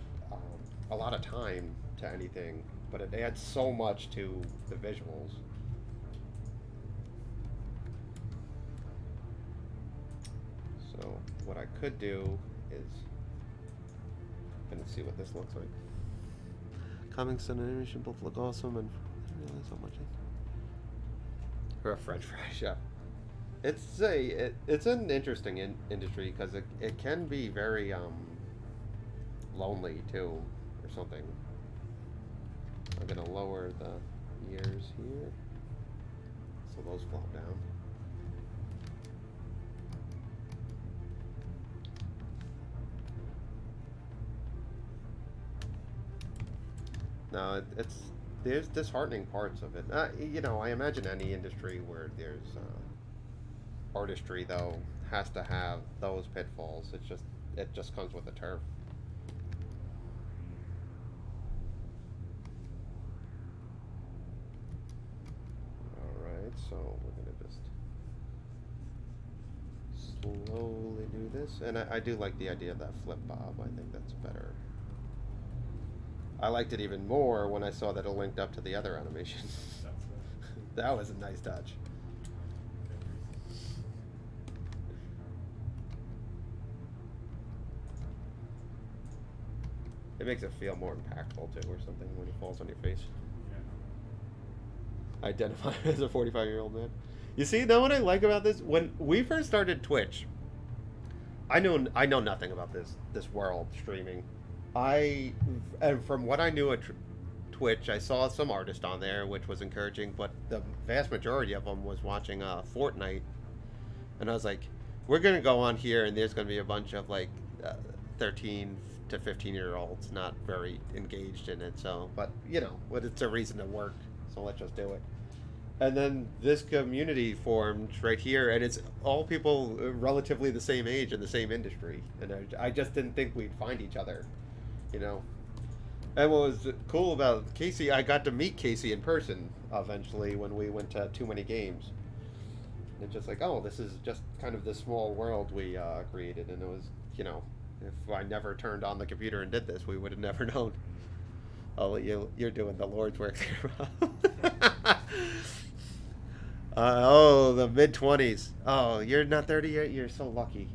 a lot of time to anything, but it adds so much to the visuals. So what I could do is gonna see what this looks like. Comics and animation both look awesome, and I realize how much for a French fry shop. It's an interesting industry because it can be very lonely too, or something. I'm gonna lower the years here so those flop down. No, there's disheartening parts of it. You know, I imagine any industry where there's artistry though has to have those pitfalls. It just comes with the turf. All right, so we're gonna just slowly do this, and I do like the idea of that flip bob. I think that's better. I liked it even more when I saw that it linked up to the other animation. That was a nice touch. It makes it feel more impactful too, or something when he falls on your face. Yeah. Identify as a 45-year-old man. You see, now what I like about this, when we first started Twitch, I know nothing about this world streaming. And from what I knew at Twitch, I saw some artists on there, which was encouraging, but the vast majority of them was watching Fortnite, and I was like, we're gonna go on here, and there's gonna be a bunch of like 13 to 15-year-olds not very engaged in it. So, but you know, but it's a reason to work, so let's just do it. And then this community formed right here, and it's all people relatively the same age in the same industry, and I just didn't think we'd find each other. You know, and what was cool about Casey, I got to meet Casey in person eventually when we went to Too Many Games. And it's just like, oh, this is just kind of this small world we created, and it was, you know, if I never turned on the computer and did this, we would have never known. Oh, you're doing the Lord's work there. Oh, the mid-20s. Oh, you're not 30 yet? You're so lucky.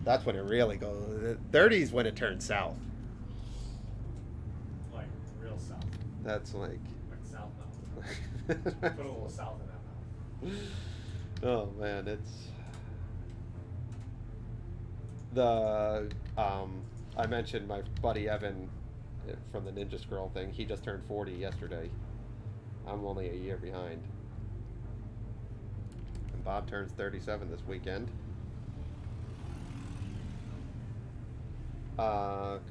That's when it really goes. 30s when it turns south. Like real south. That's like south now. Put a little south in that now. Oh man, it's the I mentioned my buddy Evan from the Ninja Scroll thing. He just turned 40 yesterday. I'm only a year behind. And Bob turns 37 this weekend.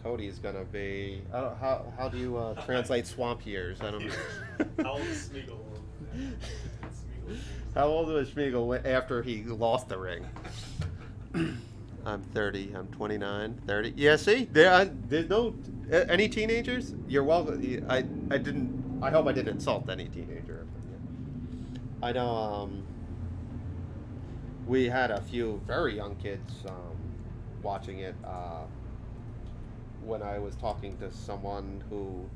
Cody's gonna be. How do you translate swamp years? I don't know. How old is Smeagol? How old was Smeagol after he lost the ring? I'm 30. I'm 29. 30. Yeah. See, there's no any teenagers. You're welcome. I didn't. I hope I didn't insult any teenager. I know. We had a few very young kids watching it. When I was talking to someone who,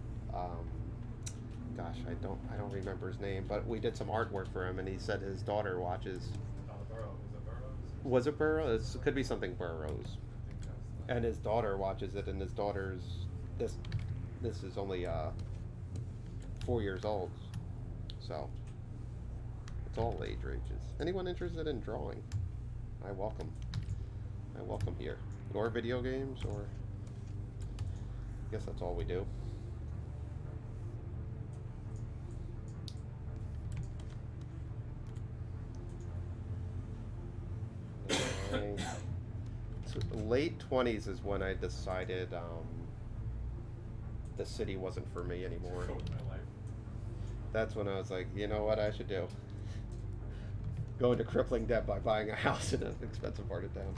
gosh, I don't remember his name, but we did some artwork for him, and he said his daughter watches. Burrows. Was it Burrows? It could be something Burrows. And his daughter watches it, and his daughter's this is only 4 years old, so it's all age ranges. Anyone interested in drawing, I welcome here, or video games, or. I guess that's all we do. So late 20s is when I decided the city wasn't for me anymore. That's when I was like, you know what I should do? Go into crippling debt by buying a house in an expensive part of town.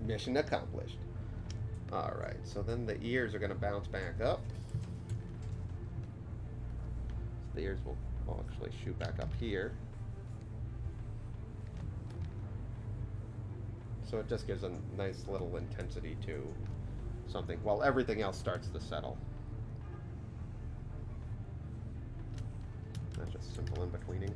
Mission accomplished. Alright, so then the ears are going to bounce back up. The ears will actually shoot back up here. So it just gives a nice little intensity to something, while everything else starts to settle. That's just simple in-betweening.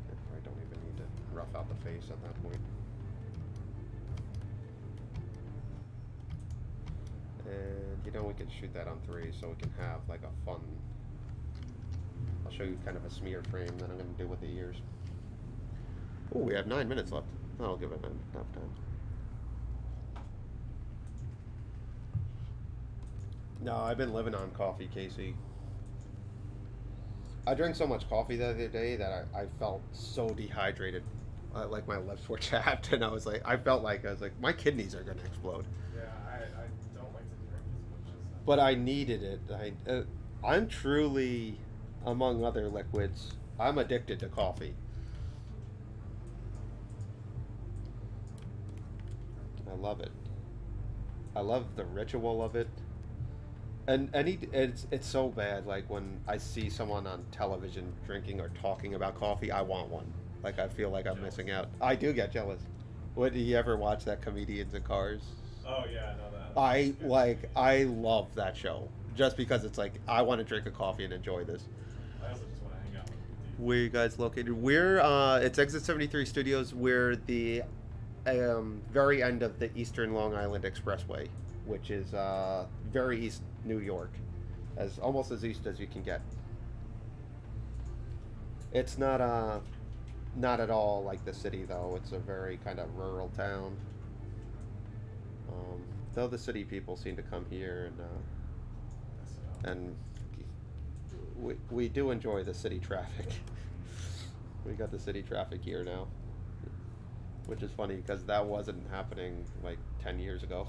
And I don't even need to rough out the face at that point. And you know, we can shoot that on 3 so we can have like a fun, I'll show you kind of a smear frame that I'm going to do with the ears. Oh, we have 9 minutes left. I'll give it enough time. No, I've been living on coffee, Casey. I drank so much coffee the other day that I felt so dehydrated. Like my lips were chapped, and I was like, my kidneys are going to explode. Yeah, I don't like to drink as much as that. But I needed it. I'm truly, among other liquids, I'm addicted to coffee. I love it. I love the ritual of it. And it's so bad. Like when I see someone on television drinking or talking about coffee, I want one. Like I feel like I'm missing out. I do get jealous. What, do you ever watch that Comedians in Cars? Oh yeah, I know that. I love that show just because it's like I want to drink a coffee and enjoy this. I also just want to hang out with you. Where are you guys located? We're it's Exit 73 Studios. We're the very end of the Eastern Long Island Expressway, which is very east New York, as almost as east as you can get. It's not at all like the city though. It's a very kind of rural town. Though the city people seem to come here and we do enjoy the city traffic. We got the city traffic here now, which is funny because that wasn't happening like 10 years ago.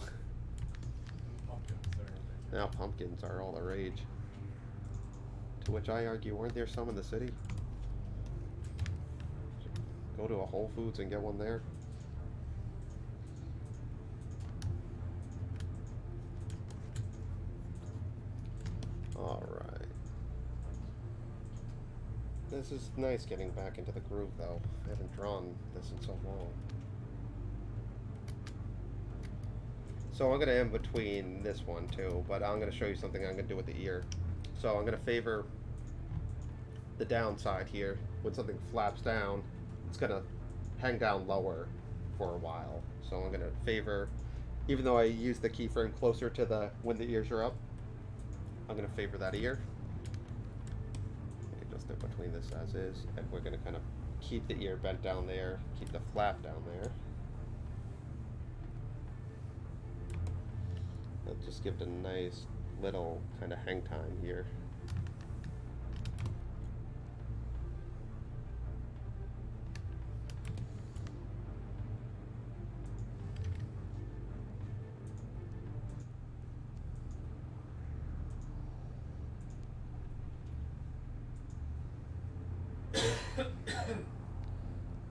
Now pumpkins are all the rage. To which I argue, weren't there some in the city? Go to a Whole Foods and get one there. Alright. This is nice getting back into the groove though. I haven't drawn this in so long. So I'm going to in between this one too, but I'm going to show you something I'm going to do with the ear. So I'm going to favor the downside here. When something flaps down, it's going to hang down lower for a while. So I'm going to favor, even though I use the keyframe closer to the when the ears are up, I'm going to favor that ear. I can just in between this as is, and we're going to kind of keep the ear bent down there, keep the flap down there. I'll just give it a nice little kind of hang time here.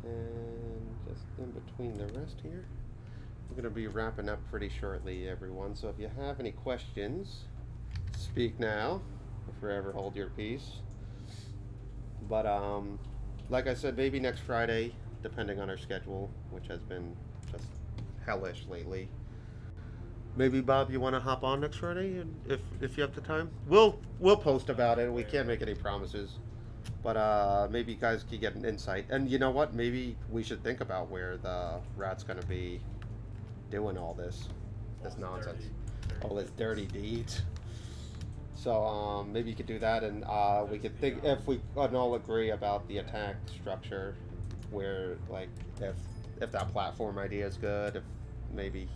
And just in between the rest here. We're going to be wrapping up pretty shortly, everyone. So if you have any questions, speak now, or forever hold your peace. But like I said, maybe next Friday, depending on our schedule, which has been just hellish lately. Maybe Bob, you want to hop on next Friday, and if you have the time, we'll post about it. We can't make any promises, but maybe you guys could get an insight. And you know what? Maybe we should think about where the rat's going to be doing all this nonsense, all this dirty deeds. So maybe you could do that, and we could think if we can all agree about the attack structure, where like if that platform idea is good, if maybe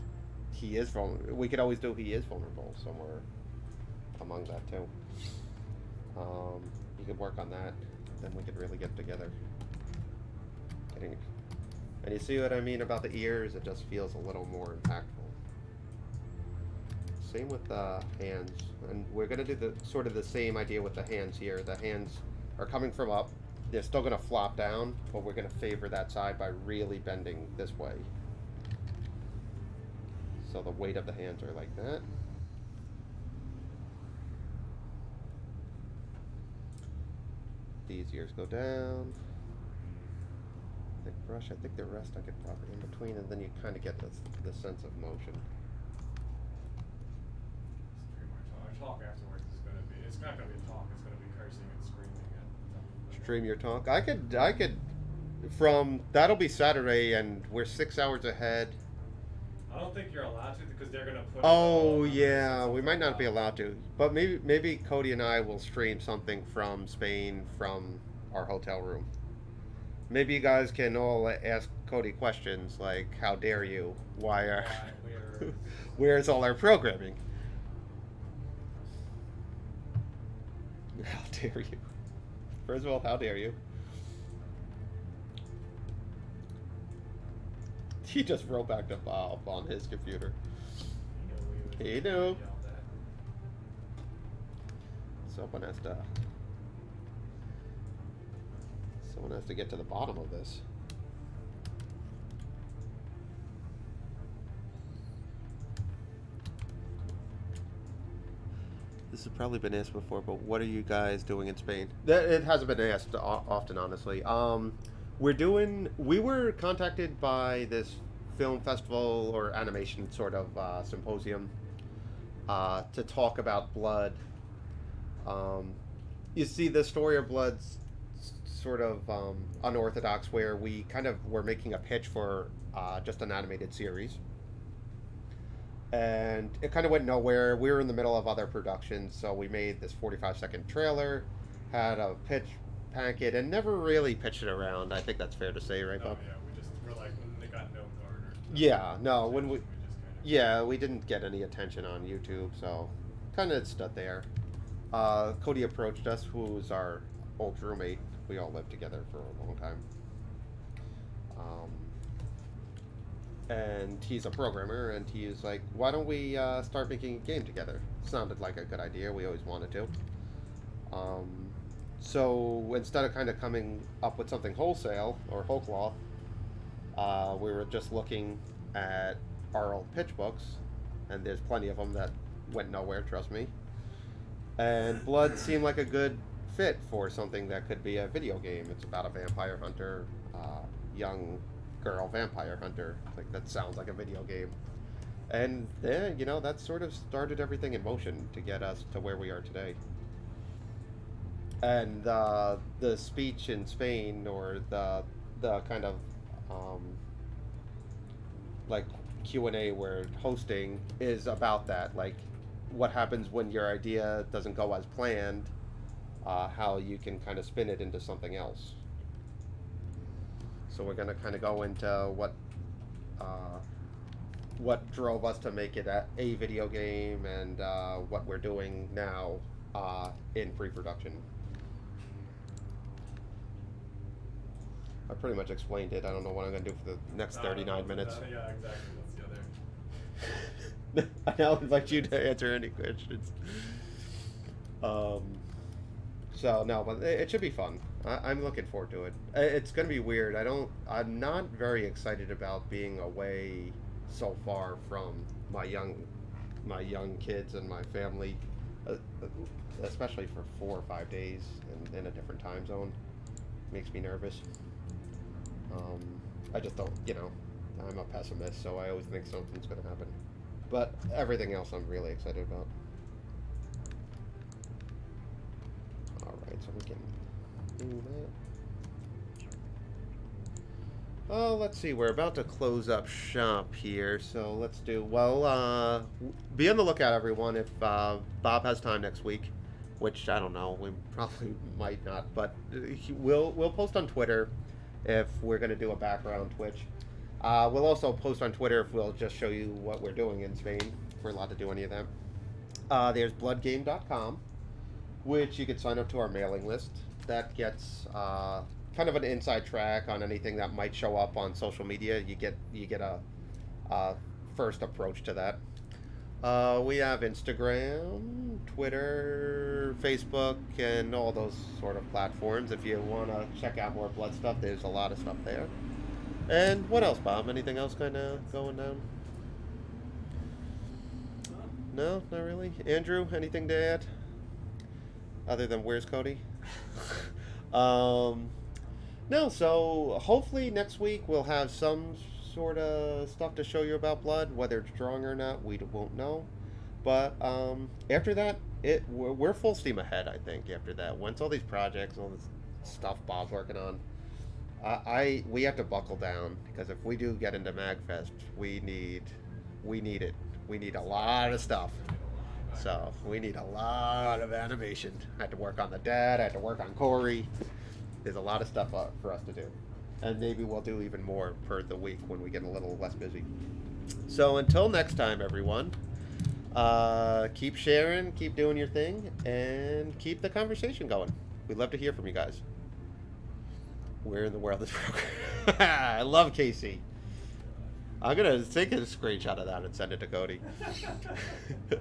he is vulnerable, we could always do he is vulnerable somewhere among that too. You could work on that, then we could really get together. And you see what I mean about the ears? It just feels a little more impactful. Same with the hands, and we're gonna do the sort of the same idea with the hands here. The hands are coming from up. They're still gonna flop down, but we're gonna favor that side by really bending this way. So the weight of the hands are like that. These ears go down. Thick brush. I think the rest I could probably in between, and then you kind of get the sense of motion. Our talk afterwards is going to be, it's not going to be a talk, it's going to be cursing and screaming. And Stream your talk. I could, from, that'll be Saturday, and we're 6 hours ahead. I don't think you're allowed to because they're going to put. Oh yeah, we might not be allowed to, but maybe Cody and I will stream something from Spain from our hotel room. Maybe you guys can all ask Cody questions like, "How dare you? Why are? Where's all our programming? How dare you? First of all, how dare you?" He just wrote back to Bob on his computer. He knew. Someone has to get to the bottom of this. This has probably been asked before, but what are you guys doing in Spain? It hasn't been asked often, honestly. We were contacted by this film festival or animation sort of symposium to talk about Blood. You see, the story of Blood's sort of unorthodox, where we kind of were making a pitch for just an animated series. And it kind of went nowhere. We were in the middle of other productions, so we made this 45-second trailer, had a pitch packet, and never really pitched it around. I think that's fair to say, right, Bob? Oh, yeah, we're like, when they got no garner. Yeah, no, when we... Yeah, we didn't get any attention on YouTube, so kind of stood there. Cody approached us, who was our old roommate. We all lived together for a long time. And he's a programmer, and he's like, why don't we start making a game together? Sounded like a good idea. We always wanted to. So instead of kind of coming up with something wholesale or whole cloth, we were just looking at our old pitch books, and there's plenty of them that went nowhere, trust me. And Blood seemed like a good fit for something that could be a video game. It's about a vampire hunter, young girl vampire hunter. Like, that sounds like a video game. And then, that sort of started everything in motion to get us to where we are today. And the speech in Spain, or the kind of like Q&A we're hosting, is about that. Like, what happens when your idea doesn't go as planned, how you can kind of spin it into something else. So we're going to kind of go into what drove us to make it a video game, and what we're doing now in pre-production. I pretty much explained it. I don't know what I'm going to do for the next 39 minutes. Yeah, exactly. That's the other. I now invite you to answer any questions. So no, but it should be fun. I'm looking forward to it. It's gonna be weird. I'm not very excited about being away so far from my young kids and my family, especially for 4 or 5 days in a different time zone. Makes me nervous. I just don't, I'm a pessimist, so I always think something's gonna happen. But everything else I'm really excited about. Alright, so we can do that. Oh, let's see, we're about to close up shop here, so let's do, be on the lookout, everyone, if Bob has time next week, which I don't know, we probably might not, but we'll post on Twitter if we're going to do a background Twitch. We'll also post on Twitter if we'll just show you what we're doing in Spain, if we're allowed to do any of that. There's bloodgame.com, which you can sign up to our mailing list. That gets kind of an inside track on anything that might show up on social media. You get a first approach to that. We have Instagram, Twitter, Facebook, and all those sort of platforms. If you want to check out more blood stuff, there's a lot of stuff there. And what else, Bob? Anything else kind of going down? No, not really. Andrew, anything to add? Other than where's Cody? No, so hopefully next week we'll have some sort of stuff to show you about blood. Whether it's strong or not, we won't know. But after that, we're full steam ahead. I think after that, once all these projects, all this stuff Bob's working on, we have to buckle down because if we do get into MagFest, we need it. We need a lot of stuff. So we need a lot of animation. I had to work on the dad. I had to work on Corey. There's a lot of stuff for us to do. And maybe we'll do even more per the week when we get a little less busy. So until next time, everyone, keep sharing, keep doing your thing, and keep the conversation going. We'd love to hear from you guys. Where in the world is Broker? I love Casey. I'm going to take a screenshot of that and send it to Cody.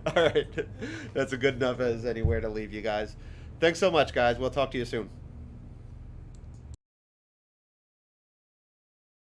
All right. That's a good enough as anywhere to leave you guys. Thanks so much, guys. We'll talk to you soon.